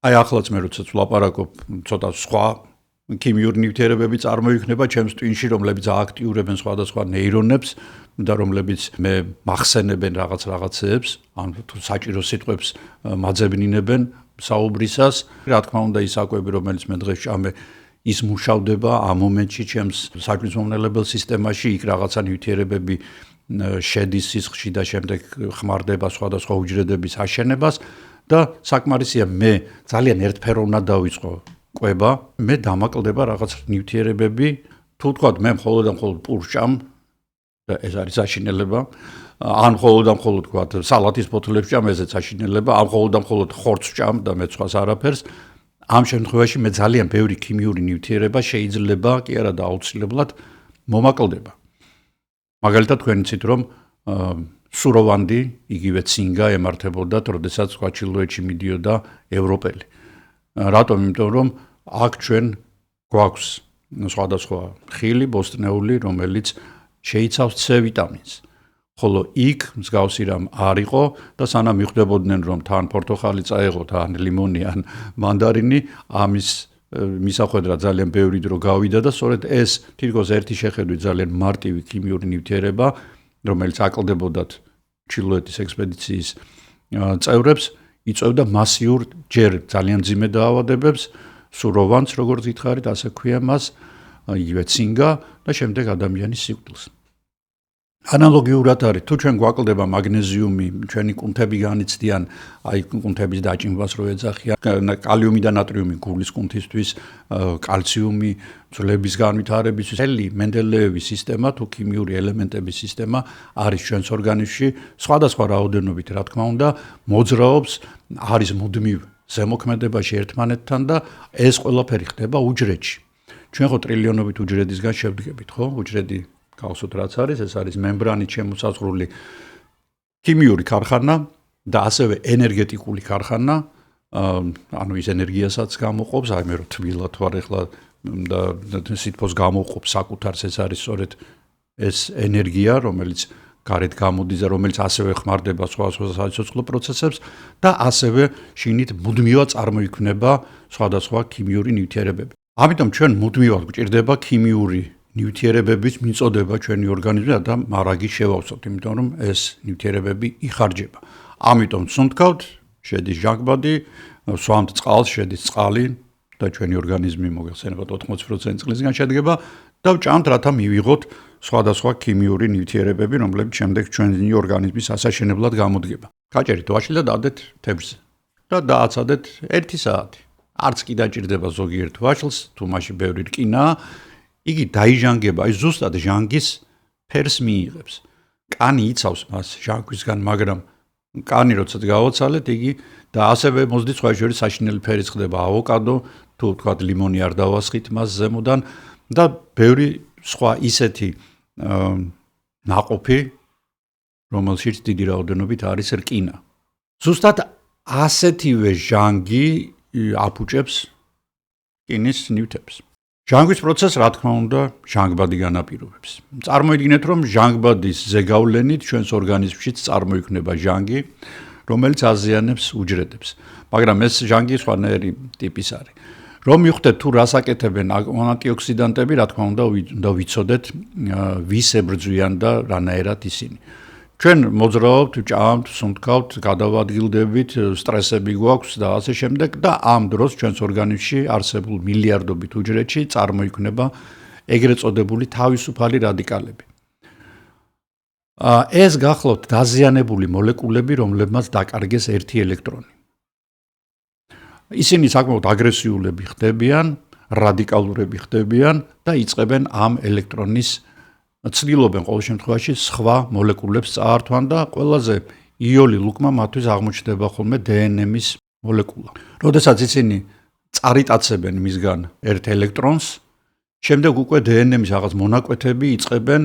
აი ახლაც მე როდესაც ვლაპარაკობ, ცოტა სხვა ქიმიური ნივთიერებები წარმოიქმნება ჩემს ტვინში, რომლებიც ააქტიურებენ სხვადასხვა ნეირონებს და რომლებიც მე მახსენებენ რაღაცეებს, ან თუ საჭირო სიტყვებს მაძებნინებენ საუბრისას. რა თქმა უნდა, ის საკვები, რომელიც მე დღეს ჭამე, ის მუშავდება ამ მომენტში ჩემს საჭმლის მომნელებელ სისტემაში, იქ რაღაცა ნივთიერებები შედის სისხლში და შემდეგ ხმარდება სხვადასხვა უჯრედების აშენებას და საკმარისია მე ძალიან ერთფეროვნად დავიწყო კვება, მე დამაკლდება რაღაც ნივთიერებები, თუ თქვათ მე მხოლოდ პურს ჭამ და ეს არის საშინელება, ან მხოლოდ თქვათ სალათის ფოთლებს ჭამ, ესეც საშინელება, ან მხოლოდ ხორცს ჭამ და მე სხვას არაფერს. ამ შემთხვევაში მე ძალიან ბევრი ქიმიური ნივთიერება შეიძლება კი არა და აუცილებლად მომაკლდება. მაგალითად თქვენ იცით რომ სუროვანდი, იგივე ცინგა ემართებოდათ, როდესაც სხვა ჩრდილოეთში მიდიოდა ევროპელი. რატომ? იმიტომ რომ აქ ჩვენ გვაქვს სხვადასხვა ხილი, ბოსტნეული, რომელიც შეიცავს C ვიტამინს. ხოლო იქ მსგავსი რამ არ იყო და სანამ მიხვდებოდნენ რომ თან პორტოხალი წაეღოთ, ან ლიმონი, ან მანდარინი, ამის მისახვედრად ძალიან ბევრი დრო გავიდა და სწორედ ეს თითქოს ერთი შეხედვით ძალიან მარტივი ქიმიური ნივთიერება, რომელიც აკლდებოდათ ჩრდილოეთის ექსპედიციის წევრებს, იწვევდა მასიურ ჯერ ძალიან მძიმე დაავადებებს, სუროვანს, როგორც გითხარით, ასე ქვია მას, იგივე ცინგა და შემდეგ ადამიანის სიკვდილს. ანალოგიურად არის, თუ ჩვენ გვაკლდება მაგნეზიუმი, ჩვენი კუნთები განიცდიან, აი კუნთების დაჭიმვას რო ეძახიან, კალიუმი და ნატრიუმი გულის კუნთისთვის, კალციუმი ძვლების განვითარებისთვის, მთელი მენდელეევის სისტემა თუ ქიმიური ელემენტების სისტემა არის ჩვენს ორგანიზმში, სხვადასხვა რაოდენობით, რა თქმა უნდა, მოძრაობს, არის მუდმივ ზემოქმედებაში ერთმანეთთან და ეს ყველაფერი ხდება უჯრედში. ჩვენ ხო ტრილიონობით უჯრედისგან შევდგებით, ხო? უჯრედი გავსოთ რაც არის, ეს არის მემბრანით შემოსაზღვრული ქიმიური ქარხანა და ასევე ენერგეტიკული ქარხანა, ანუ ის ენერგიასაც გამოყოფს, აი მე რო თბილად ვარ ახლა და სითბოს გამოყოფს საკუთარს, ეს არის სწორედ ეს ენერგია, რომელიც გარეთ გამოდის და რომელიც ასევე ხმარდება სხვა საცოცხლო პროცესებს და ასევე შინით მუდმივად წარმოიქმნება სხვადასხვა ქიმიური ნივთიერებები. ამიტომ ჩვენ მუდმივად გვჭირდება ქიმიური ნივთიერებების მიწოდება ჩვენი ორგანიზმში და მარაგი შევავსოთ, იმიტომ რომ ეს ნივთიერებები იხარჯება. ამიტომ სუნთქავთ, შედის ჟანგბადი, სვამთ წყალს, შედის წყალი და ჩვენი ორგანიზმი მოგეხსენებათ 80% წყლისგან შედგება და ვჭამთ, რათა მივიღოთ სხვადასხვა ქიმიური ნივთიერებები, რომლებიც შემდეგ ჩვენი ორგანიზმის ასაშენებლად გამოდგება. გაჭერით ვაშლი და დადეთ თეფშზე და დააცადეთ 1 საათი. არც კი დაჭირდება ზოგიერთ ვაშლს, თუ მაშინ ბევრი რკინაა, იგი დაიჟანგება, აი ზუსტად ჟანგის ფერს მიიღებს. კანი იცავს მას ჟანგვისგან, მაგრამ კანი როდესაც გავაცალეთ, იგი და ასევე მოსდით სხვა შორის საშინელი ფერიც ხდება ავოკადო, თუ თქვათ ლიმონი არ დავასხით მას ზემოდან და ბევრი სხვა ისეთი ნაყოფი, რომელშიც დიდი რაოდენობით არის რკინა. ზუსტად ასეთივე ჟანგი აფუჭებს რკინის ნივთებს. ჟანგვის პროცესს, რა თქმა უნდა, ჟანგბადი განაპირობებს. წარმოიდგინეთ, რომ ჟანგბადის ზეგავლენით ჩვენს ორგანიზმშიც წარმოიქმნება ჟანგი, რომელიც აზიანებს უჯრედებს. მაგრამ ეს ჟანგი სხვანაირი ტიპის არის. რომ მივხვდეთ თუ რას აკეთებენ ანტიოქსიდანტები, რა თქმა უნდა ვიცოდეთ ვის ებრძვიან და რანაირად ისინი. ჩვენ მოძრაობთ, ჭამთ, სუნთქავთ, გადავადგილდებით, სტრესები გვაქვს და ასე შემდეგ და ამ დროს ჩვენს ორგანიზმში არსებულ მილიარდობით უჯრედში წარმოიქმნება ეგრეთ წოდებული თავისუფალი რადიკალები. ეს გახლავთ დაზიანებული მოლეკულები, რომლებმაც დაკარგეს ერთი ელექტრონი. ისინი საკმაოდ აგრესიულები ხდებიან, რადიკალურები ხდებიან და იწყებენ ამ ელექტრონის ცდილობენ ყოველ შემთხვევაში სხვა მოლეკულებს წაართვან და ყველაზე იოლი ლუკმა მათთვის აღმოჩნდება ხოლმე DNM-ის მოლეკულა. როდესაც ისინი წარიტაცებენ მისგან ერთ ელექტრონს, შემდეგ უკვე DNM-ის რაღაც მონაკვეთები იწყებენ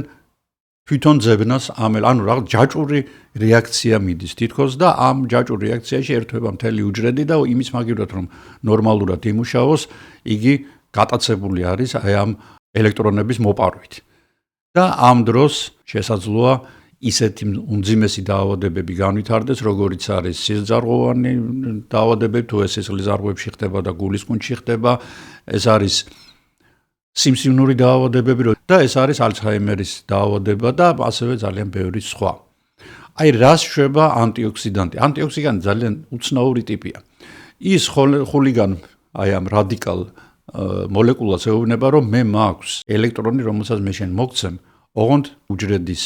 თვითონ ძებნას ანუ რაღაც ჯაჭვური რეაქცია მიდის თითქოს და ამ ჯაჭვურ რეაქციაში ერთვება მთელი უჯრედი და იმის მაგივრად რომ ნორმალურად იმუშაოს, იგი გატაცებული არის აი ამ ელექტრონების მოპარვით. და ამ დროს შესაძლოა ისეთი უმძიმესი დაავადებები განვითარდეს, როგორიც არის სისხლძარღვოვანი დაავადებები, თუ ეს სისხლძარღვებში ხდება და გულისკუნთში ხდება, ეს არის სიმსივნური დაავადებები და ეს არის ალცჰაიმერის დაავადება და ასევე ძალიან ბევრი სხვა. აი რას შვება ანტიოქსიდანტი? ანტიოქსიდანტი ძალიან უცნაური ტიპია. ის ხულიგან აი ამ რადიკალ მოლეკულას ეუბნება, რომ მე მაქვს ელექტრონი, რომელსაც მე შენ მოგცემ, ოღონდ უჯრედის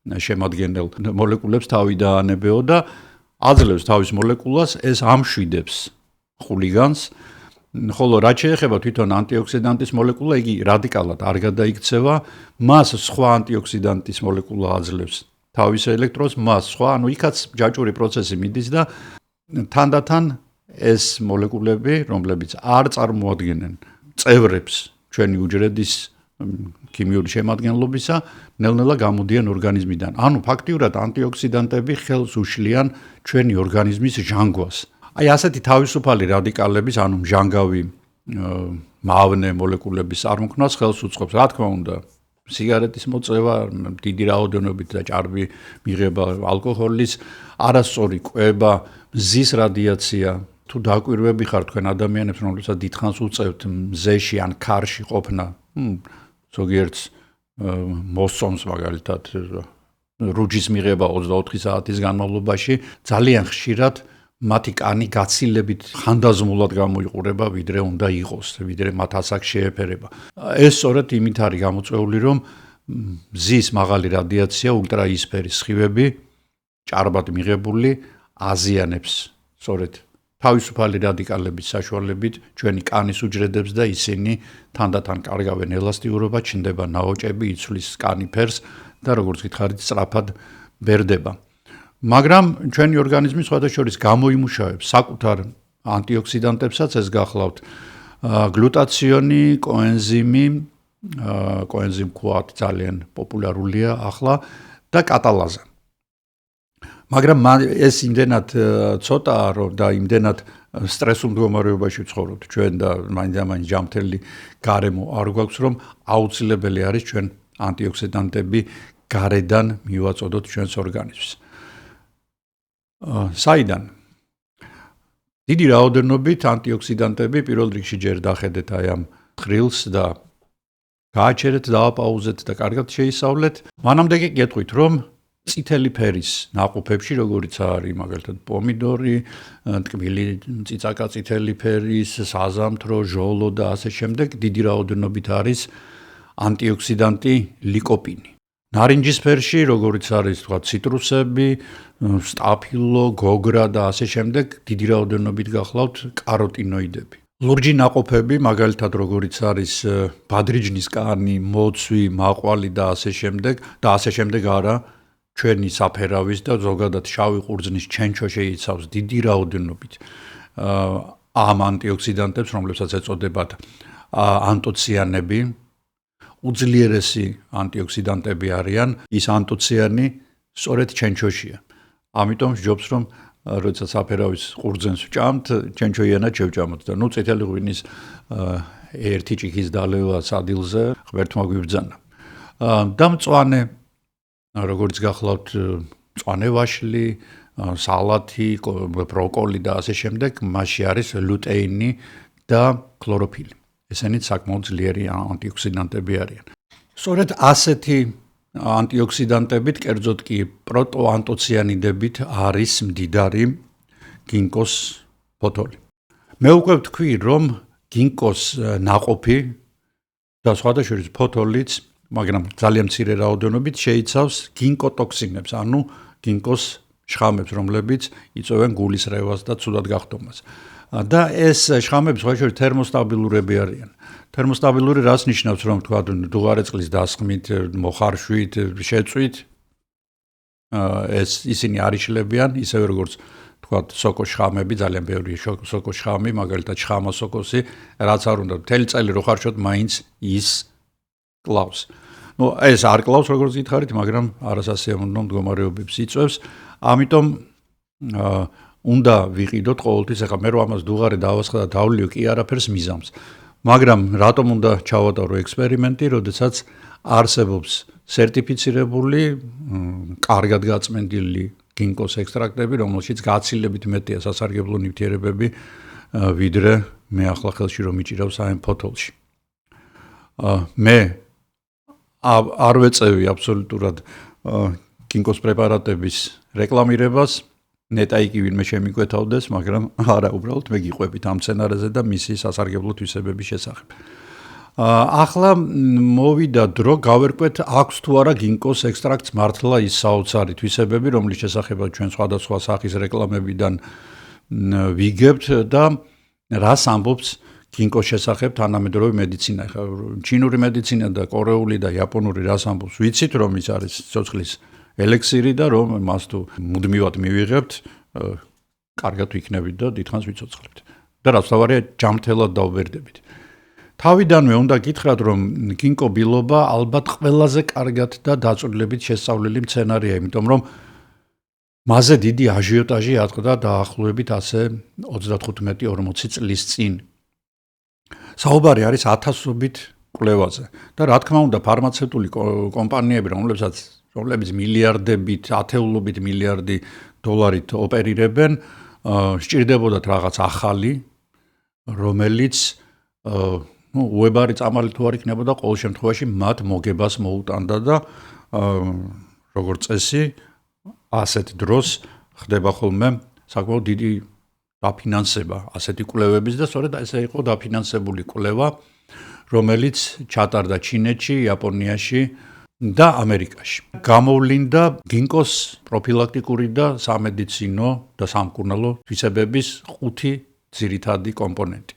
შემადგენელ მოლეკულებს თავი დაანებეო და აძლევს თავის მოლეკულას, ეს ამშვიდებს ხულიგანს, ხოლო რაც შეეხება თვითონ ანტიოქსიდანტის მოლეკულა, იგი რადიკალად არ გადაიქცევა, მას სხვა ანტიოქსიდანტის მოლეკულა აძლევს თავის ელექტრონს, მას სხვა, ანუ იქაც ჯაჭვური პროცესი მიდის და თანდათან ეს მოლეკულები, რომლებიც არ წარმოადგენენ წევრებს ჩვენი უჯრედის ქიმიური შემადგენლობისა, ნელ-ნელა გამოდიან ორგანიზმიდან. ანუ ფაქტიურად ანტიოქსიდანტები ხელს უშლიან ჩვენი ორგანიზმის ჟანგვას. აი ასეთი თავისუფალი რადიკალების, ანუ მჟანგავი მავნე მოლეკულების წარმოქმნას ხელს უწყობს, რა თქმა უნდა, სიგარეტის მოწევა, დიდი რაოდენობით და ჭარბი მიღება ალკოჰოლის, არასწორი კვება, მზის რადიაცია, თუ დაკვირვები ხარ თქვენ ადამიანებს, რომლებსაც დიდხანს უწევთ მზეში ან ქარში ყოფნა, ზოგიერთს მოსწონს მაგალითად რუჯის მიღება 24 საათის განმავლობაში, ძალიან ხშირად მათი კანი გაცილებით ხანდაზმულად გამოიყურება, ვიდრე უნდა იყოს, ვიდრე მათ ასაკ შეეფერება. ეს სწორედ იმით არის გამოწვეული, რომ მზის მაღალი რადიაცია, ულტრაიისფერი სხივები, ჭარბად მიღებული აზიანებს სწორედ თავისუფალი რადიკალების საშუალებით ჩვენი კანის უჯრედებს და ისინი თანდათან კარგავენ ელასტიურობა, ჩნდება ნაოჭები, იცვლის კანი ფერს და როგორც გითხარით, სწრაფად ბერდება. მაგრამ ჩვენი ორგანიზმი სხვადასხვა გამოიმუშავებს საკუთარ ანტიოქსიდანტებსაც, ეს გახლავთ გლუტაციონი, კოენზიმი ქვათ ძალიან პოპულარულია ახლა და კატალაზა. მაგრამ ეს იმდენად ცოტაა, რომ და იმდენად სტრესულ მდგომარეობაში ვცხოვრობთ ჩვენ და მაინც ჯამთელი გარემო არ გვაქვს, რომ აუცილებელი არის ჩვენ ანტიოქსიდანტები გარედან მივაწოდოთ ჩვენს ორგანიზმს. საიდან? დიდი რაოდენობით ანტიოქსიდანტები პირველ რიგში ჯერ დახედეთ აი ამ თხრილს და გააჩერეთ, დააპაუზეთ და კარგად შეისწავლეთ. მანამდე კი გეტყვით, რომ წითელი ფერის ნაყოფებში, როგორიც არის მაგალითად პომიდორი, ტკბილი წიწაკა წითელი ფერის, საზამთრო, ჟოლო და ასე შემდეგ, დიდი რაოდენობით არის ანტიოქსიდანტი ლიკოპინი. ნარინჯის ფერში, როგორიც არის თქვა ციტრუსები, სტაფილო, გოგრა და ასე შემდეგ, დიდი რაოდენობით გახლავთ კაროტინოიდები. ლურჯი ნაყოფები, მაგალითად როგორიც არის ბადრიჯნის კანი, მოცვი, მაყვალი და ასე შემდეგ არა ჩვენი საფერავის და ზოგადად შავი ყურძნის ჩენჩო შეიცავს დიდი რაოდენობით ამ ანტიოქსიდანტებს, რომლებსაც ეწოდებათ ანტოციანები. უძლიერესი ანტიოქსიდანტები არიან, ის ანტოციანი სწორედ ჩენჩოშია. ამიტომ ჯობს რომ როდესაც საფერავის ყურძენს ვჭამთ, ჩენჩოიანად შევჭამოთ და წითელი ღვინის ერთი ჭიქის დალევა სადილზე ღმერთმა გვიბრძანა. და მწვანე როგორც გახლავთ მწვანე ვაშლი, სალათი, ბროკოლი და ასე შემდეგ, მასში არის ლუტეინი და ქლოროფილი. ესენიც საკმაოდ ძლიერი ანტიოქსიდანტები არიან. სწორედ ასეთი ანტიოქსიდანტებით, კერძოდ კი პროტოანტოციანიდებით არის მდიდარი გინკოს ფოთოლი. მე უკვე ვთქვი, რომ გინკოს ნაყოფი და სხვადასხვა ფოთოლიც, მაგრამ ძალიან მცირე რაოდენობით შეიცავს გინკოტოქსინებს, ანუ გინკოს შხამებს, რომლებიც იწვევენ გულის რევას და ცუდად გახდომას. და ეს შხამები სხვადასხვა თერმოსტაბილურები არიან. თერმოსტაბილური რას ნიშნავს, რომ თქვა დუღარეწყლის დასხმით, მოხარშვით, შეწვით ეს ისინი არ იშლებიან, ისევე როგორც თქვა სოკოს შხამები, ძალიან ბევრი სოკოს შხამი, მაგალითად შხამა სოკოსი, რაც არ უნდა მთელი წელი რო ხარშოთ, მაინც ის კლავს. ეს არ კლავს, როგორც გითხარით, მაგრამ არასასიამოვნო მდგომარეობებს იწვევს. ამიტომ უნდა ვიყიდოთ ყოველთვის, ახლა მე რო ამას დუღარე დავასხა და დავლიო, კი არაფერს მიზამს. მაგრამ რატომ უნდა ჩავატარო ექსპერიმენტი, როდესაც არსებობს სერტიფიცირებული, კარგად გაწმენდილი გინკოს ექსტრაქტები, რომელშიც გაცილებით მეტია სასარგებლო ნივთიერებები, ვიდრე მე ახლა ხელში რომ მიჭირავ საერთო ფოთოლში. მე არ ვეწევი აბსოლუტურად გინკოს პრეპარატების რეკლამირებას, ნეტაი კი ვინმე შემიკვეთავდეს, მაგრამ არა, უბრალოდ მე გიყვებით ამ სცენარეზე და მისი სასარგებლო თვისებების შესახებ. ახლა მოვიდა დრო გავერკვეთ აქვს თუ არა გინკოს ექსტრაქტს მართლა ის საოცარი თვისებები, რომლის შესახებაც ჩვენ სხვადასხვა სახის რეკლამებიდან ვიგებთ და რას ამბობს გინკოს შესახებ თანამედროვე მედიცინა. ხა ჩინური მედიცინა და კორეული და იაპონური რას ამბობს? ვიცით რომ ის არის ცოცხლის ელექსირი და რომ მას თუ მუდმივად მივიღებთ, კარგად ვიქნებით და დიდხანს ვიცოცხლებთ. და რაც თავარია ჯამრთელად დავბერდებით. თავიდანვე უნდა გითხრათ, რომ გინკო ბილობა ალბათ ყველაზე კარგად და დაწვრილებით შესწავლილი მცენარეა, იმიტომ რომ მასზე დიდი აჟიოტაჟი ატყდა დაახლოებით ასე 35-40 წლის წინ. საუბარი არის ათასობით კვლევაზე და რა თქმა უნდა ფარმაცევტული კომპანიები, რომლებიც მილიარდებით, ათეულობით მილიარდი დოლარით ოპერირებენ, სჭირდებოდათ რაღაც ახალი, რომელიც უებარი წამალი თუ არ იქნებოდა, ყოველ შემთხვევაში მათ მოგებას მოუტანდა და როგორც წესი ასეთ დროს ხდება ხოლმე საკმაოდ დიდი დაფინანსება ასეთი კვლევების და სწორედ ესე იყო დაფინანსებული კვლევა, რომელიც ჩატარდა ჩინეთში, იაპონიაში და ამერიკაში. გამოვლინდა გინკოს პროფილაქტიკური და სამედიცინო და სამკურნალო თვისებების 5 ძირითადი კომპონენტი.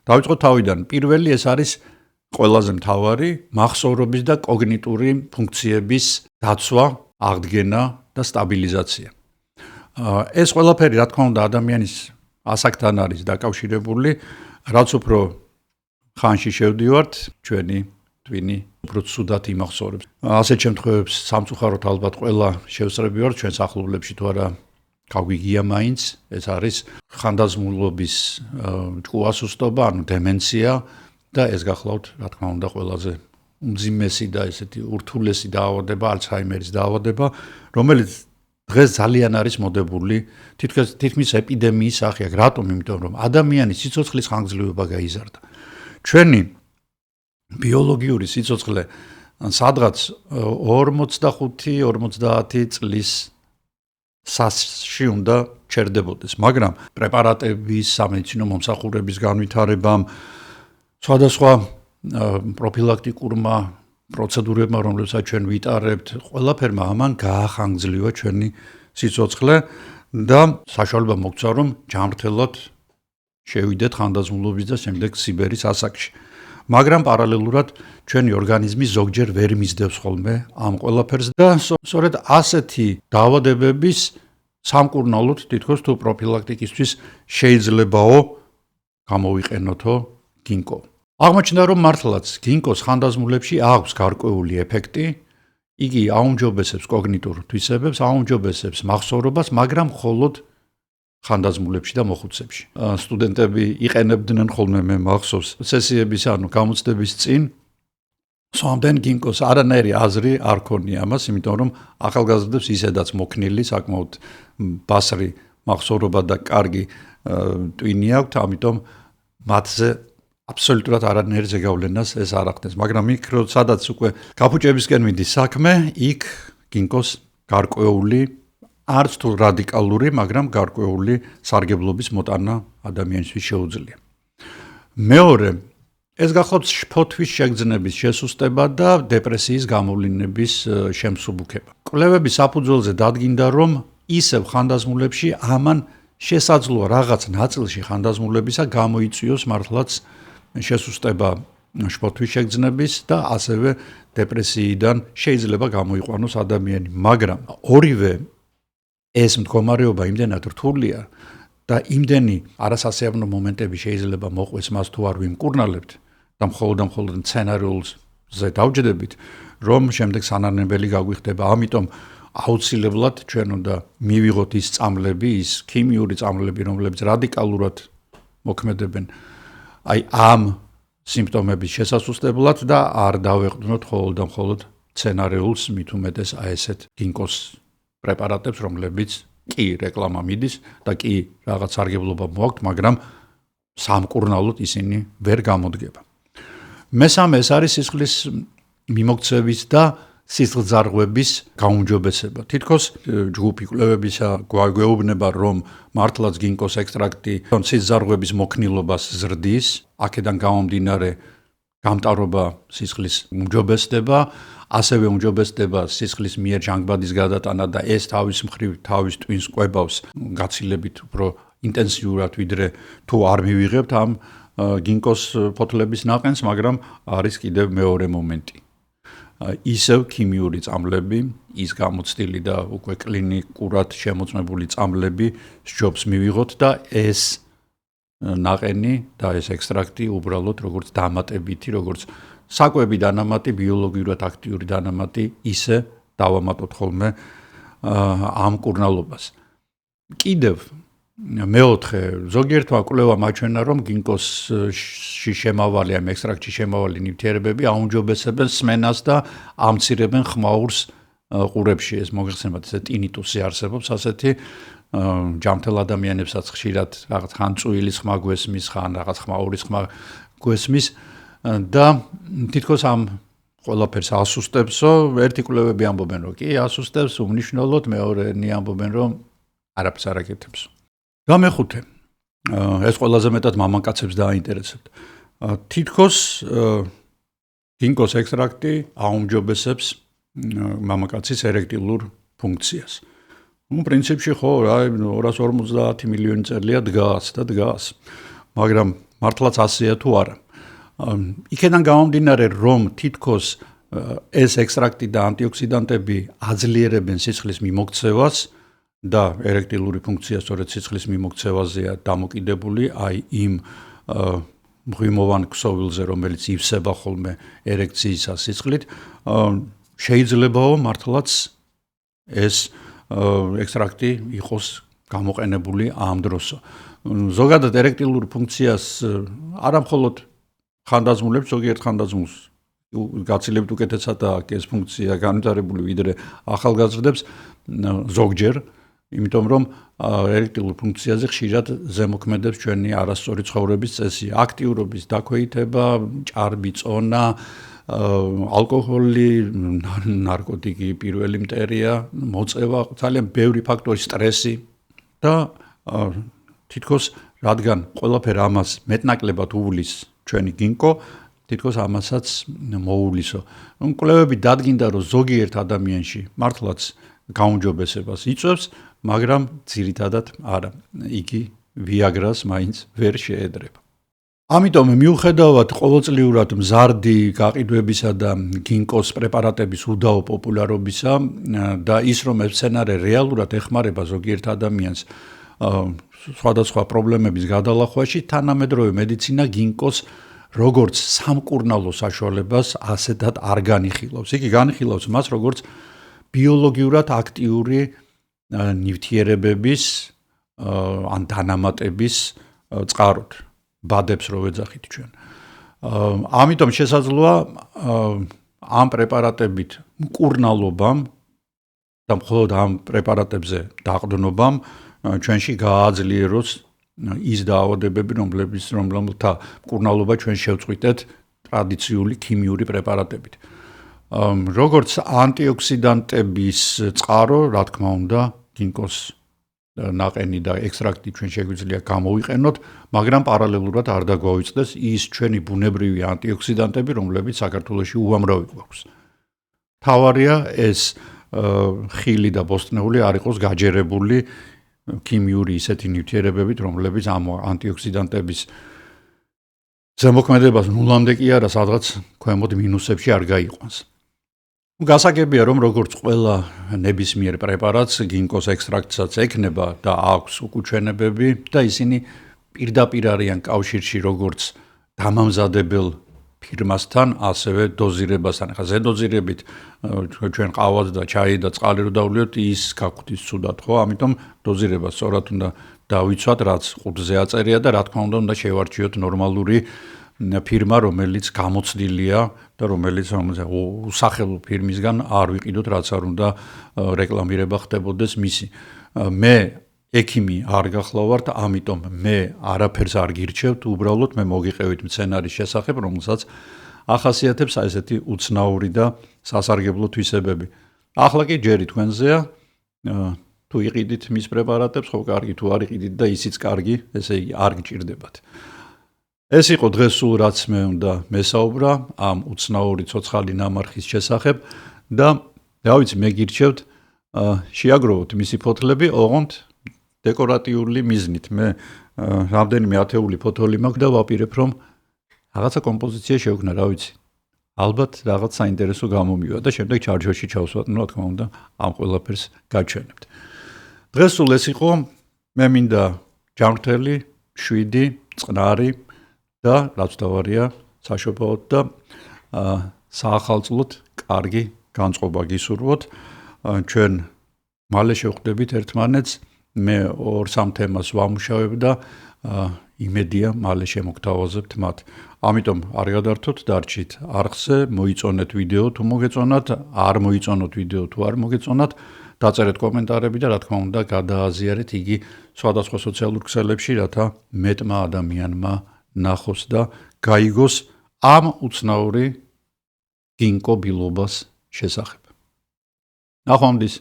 დავიწყოთ თავიდან. პირველი ეს არის ყველაზე მთავარი მახსოვრობის და კოგნიტური ფუნქციების დაცვა, აღდგენა და სტაბილიზაცია. ეს ყველაფერი რა თქმა უნდა ადამიანის ასაკთან არის დაკავშირებული, რაც უფრო ხანში შევდივართ, ჩვენი twini უფრო ცუდად იმახსოვრებს. ასეთ შემთხვევებს სამწუხაროდ ალბათ ყველა შევსწრები ვართ ჩვენს ახლობლებში თუ არა გაგვიგია მაინც, ეს არის ხანდაზმულობის ჭკუასუსტობა, ანუ დემენცია და ეს გახლავთ, რა თქმა უნდა, ყველაზე უმძიმესი და ესეთი ურთულესი დაავადება, ალცჰაიმერის დაავადება, რომელიც დღეს ძალიან არის მოდებული, თითქმის ეპიდემიის სახე აქვს. რატომ? იმიტომ რომ ადამიანის სიცოცხლის ხანგრძლივობა გაიზარდა. ჩვენი ბიოლოგიური სიცოცხლე სადღაც 45-50 წლის სასში უნდა ჩერდებოდეს, მაგრამ პრეპარატების, სამედიცინო მომსახურების განვითარებამ, სხვადასხვა პროფილაქტიკურმა პროცედურებმა, რომლებსაც ჩვენ ვიტარებთ, ყველაფერმა ამან გაახანგრძლივა ჩვენი სიცოცხლე და საშუალება მოგცა, რომ ჯამრთელად შევიდეთ ხანდაზმულობის და შემდეგ სიბერის ასაკში. მაგრამ პარალელურად ჩვენი ორგანიზმი ზოგჯერ ვერ მისდევს ხოლმე ამ ყველაფერს და სწორედ ასეთი დაავადებების სამკურნალოდ თითქოს თუ პროფილაქტიკისთვის შეიძლებაო გამოვიყენოთო გინკო. აღმოჩნდა რომ მართლაც გინკოს ხანდაზმულებში აქვს გარკვეული ეფექტი, იგი აუმჯობესებს კოგნიტურ თვისებებს, აუმჯობესებს მახსოვრობას, მაგრამ მხოლოდ ხანდაზმულებში და მოხუცებში. სტუდენტები იყენებდნენ ხოლმე მე მახსოვს სესიების, ანუ გამოცდების წინ სვამდნენ გინკოს, არანაირი აზრი არ ქონია ამას, იმიტომ რომ ახალგაზრდებს ისედაც მოქნილი საკმაოდ ბასრი მახსოვრობა და კარგი twini აქვთ, ამიტომ მათზე აბსოლუტურად არანაირ ზეგავლენას ეს არ ახდენს, მაგრამ იქ სადაც უკვე გაფუჭებისკენ მიდის საქმე, იქ გინკოს გარკვეული არც თუ რადიკალური, მაგრამ გარკვეული სარგებლობის მოტანა ადამიანისთვის შეუძლია. მეორე, ეს გახლავთ შფოთვის შეგრძნების შესუსტება და დეპრესიის გამოვლინების შემსუბუქება. კვლევების საფუძველზე დადგინდა, რომ ისევ ხანდაზმულებში ამან შესაძლოა რაღაც ნაწილში ხანდაზმულებისა გამოიწვიოს მართლაც შესუსტება შფოთვის შეგრძნების და ასევე დეპრესიიდან შეიძლება გამოიყვანოს ადამიანი, მაგრამ ორივე ეს მდგომარეობა იმდენად რთულია და იმდენი არასასიამოვნო მომენტები შეიძლება მოყვეს მას თუ არ ვიმკურნალებთ და მხოლოდ სცენარიულზე დავჯდებით, რომ შემდეგ სანანებელი გაგვიხდება. ამიტომ აუცილებლად ჩვენ უნდა მივიღოთ ის წამლები, ის ქიმიური წამლები, რომლებიც რადიკალურად მოქმედებენ აი ამ სიმპტომების შესასუსტებლად და არ დავეყრდნოთ მხოლოდ სცენარეულს, მით უმეტეს აი ესეთ გინკოს პრეპარატებს, რომლებიც კი რეკლამა მიდის და კი რაღაც სარგებლობა მოაქვთ, მაგრამ სამკურნალოდ ისინი ვერ გამოდგება. მესამე ეს არის სისხლის მიმოქცევის და სისხლძარღვების გაუმჯობესება. თითქოს ჯგუფი კვლევებისა გვეუბნება, რომ მართლაც გინკოს ექსტრაქტი სისხლძარღვების მოქნილობას ზრდის, აქედან გამომდინარე გამტარობა სისხლის უმჯობესდება, ასევე უმჯობესდება სისხლის მიერ ჟანგბადის გადატანა და ეს თავის მხრივ თავის ტვინს კვებავს გაცილებით უფრო ინტენსიურად, ვიდრე თუ არ მივიღებთ ამ გინკოს ფოთლების ნაყენს, მაგრამ არის კიდევ მეორე მომენტი. ისევ ქიმიური წამლები, ის გამოცდილი და უკვე კლინიკურად შემოწმებული წამლები სჯობს მივიღოთ და ეს ნაყენი და ეს ექსტრაქტი უბრალოდ როგორც დამატებითი, როგორც საკვები დანამატი, ბიოლოგიურად აქტიური დანამატი, ისე დავამატოთ ხოლმე ამ კურნალობას. კიდევ მეოთხე, ზოგიერთმა კვლევამ აჩვენა, რომ გინკოსში შემავალი, ამ ექსტრაქტში შემავალი ნივთიერებები აუმჯობესებენ სმენას და ამცირებენ ხმაურს ყურებში. ეს მოგეხსენებათ, ესე ტინიტუსი არსებობს, ასეთი ჯამთელ ადამიანებსაც ხშირად რაღაც ხან წვილის ხმა გვესმის, ხან რაღაც ხმაურის ხმა გვესმის და თითქოს ამ ყველაფერს ასუსტებსო, ერთი კვლევები ამბობენ, რომ კი ასუსტებს უმნიშვნელოდ, მეორენი ამბობენ, რომ არაფერს არ აკეთებს. გამეხუთე, ეს ყველაზე მეტად მამაკაცებს დააინტერესებთ. თითქოს გინკოს ექსტრაქტი აუმჯობესებს მამაკაცის ერექტილურ ფუნქციას. პრინციპში ხო, 250 მილიონი წელია დგას, მაგრამ მართლაც ასეა თუ არა. იქედან გამომდინარე, რომ თითქოს ეს ექსტრაქტი და ანტიოქსიდანტები აძლიერებენ სისხლის მიმოქცევას და ერექტილური ფუნქცია სწორედ სისხლის მიმოქცევაზეა დამოკიდებული, აი იმ მღვიმოვან ქსოვილზე, რომელიც ივსება ხოლმე ერექციისას სისხლით, შეიძლებაო მართლაც ეს ექსტრაქტი იყოს გამოყენებული ამ დროსო. ზოგადად ერექტილურ ფუნქციას არა მხოლოდ ხანდაზმულებს, ზოგიერთ ხანდაზმულს გაცილებით უკეთესად აქვს ეს ფუნქცია განვითარებული ვიდრე ახალგაზრდებს ზოგჯერ, იმიტომ რომ ერექტილურ ფუნქციაზე ხშირად ზემოქმედებს ჩვენი არასწორი ცხოვრების წესი, აქტიურობის დაქვეითება, ჭარბი წონა, ალკოჰოლი, ნარკოტიკი პირველი მტერია, მოწევა, ძალიან ბევრი ფაქტორი, სტრესი და თითქოს რადგან ყველაფერ ამას მეტნაკლებად უვლის ჩვენი გინკო, თითქოს ამასაც მოუვლისო. კვლევები დადგინდა, რომ ზოგიერთ ადამიანში მართლაც გაუმჯობესებას იწვევს, მაგრამ ძირითადად არა, იგი ვიაგრას მაინც ვერ შეედრება. ამიტომ მიუხედავად ყოველწლიურად მზარდი გაყიდვებისა და გინკოს პრეპარატების უდაო პოპულარობისა და ის რომ ეს სცენარე რეალურად ეხმარება ზოგიერთ ადამიანს სხვადასხვა პრობლემების გადალახვაში, თანამედროვე მედიცინა გინკოს როგორც სამკურნალო საშუალებას ასეთად არ განიხილავს. იგი განიხილავს მას როგორც ბიოლოგიურად აქტიური ნივთიერებების ან დანამატების წყაროდ. ბადებს რო ვეძახით ჩვენ. ამიტომ შესაძლოა ამ პრეპარატებით მკურნალობამ და მხოლოდ ამ პრეპარატებზე დაყრდნობამ ჩვენში გააძლიეროს ის დაავადებები, რომელთა მკურნალობა ჩვენ შევწყვიტეთ ტრადიციული ქიმიური პრეპარატებით. როგორც ანტიოქსიდანტების წყარო, რა თქმა უნდა, გინკოს ნაყენი და ექსტრაქტი ჩვენ შეგვიძლია გამოვიყენოთ, მაგრამ პარალელურად არ დაგვაუწყდეს ის ჩვენი ბუნებრივი ანტიოქსიდანტები, რომლებიც საქართველოში უამრავი გვაქვს. თავარია ეს ხილი და ბოსტნეული არ იყოს გაჯერებული ქიმიური ისეთი ნივთიერებებით, რომლებიც ამ ანტიოქსიდანტების ზემოქმედებას ნულამდე კი არა, სადღაც ქვემოთ მინუსებში არ გაიყვანს. გასაგებია, რომ როგორც ყველა ნებისმიერ პრეპარატს, გინკოს ექსტრაქტსაც ექნება და აქვს უკუჩვენებები და ისინი პირდაპირ არიან კავშირში როგორც დამამზადებელ ფირმასთან, ასევე დოზირებასთან. ახლა ზედოზირებით ჩვენ ყავას და ჩაი და წყალი რო დავლიოთ, ის გაგვდის ცუდად, ხო? ამიტომ დოზირებას სწორად უნდა დავიცვათ, რაც ყუთზე აწერია და რა თქმა უნდა შევარჩიოთ ნორმალური ფირმა, რომელიც გამოცდილია და რომელიც უსახელო ფირმისგან არ ვიყიდოთ, რაც არ უნდა რეკლამირება ხდებოდეს მისი. მე ექიმი არ გახლავართ, ამიტომ მე არაფერს არ გირჩევთ, უბრალოდ მე მოგიყევით მცენარის შესახებ, რომელსაც ახასიათებს ესეთი უცნაური და სასარგებლო თვისებები. ახლა კი ჯერი თქვენზეა, თუ იყიდით მის პრეპარატებს, ხო კარგი, თუ არ იყიდით და ისიც კარგი, ესე იგი არ გჭირდებათ. ეს იყო დღეს სულ რაც მე უნდა მესაუბრა ამ უცნაური ცოცხალი ნამარხის შესახებ და რა ვიცი, მე გირჩევთ შეაგროვოთ მისი ფოთლები, ოღონდ დეკორატიული მიზნით. მე რამდენიმე ათეული ფოთოლი მაქვს და ვაპირებ რომ რაღაცა კომპოზიცია შევქნა, რა ვიცი. ალბათ რაღაც საინტერესო გამომივა და შემდეგ ჩარჯოში ჩავსვათ, რა თქმა უნდა, ამ ყველაფერს გაჩვენებთ. დღეს სულ ეს იყო, მე მინდა ჯანმრთელი, შვიდი, წყნარი და რაც თავარია, საშობაოდ და საახალწლოდ კარგი განწყობა გისურვოთ. ჩვენ მალე შევხვდებით ერთმანეთს, მე 2-3 თემას ვამუშავებ და იმედია მალე შემოგთავაზებთ მათ. ამიტომ არ გადართოთ, დარჩით არხზე, მოიწონეთ ვიდეო თუ მოგეწონათ, არ მოიწონოთ ვიდეო თუ არ მოგეწონათ, დაწერეთ კომენტარები და რა თქმა უნდა გადააზიარეთ იგი სხვადასხვა სოციალურ ქსელებში, რათა მეტმა ადამიანმა ნახოს და გაიგოს ამ უცნაური გინკობილობას შესახებ. ნახვამდის.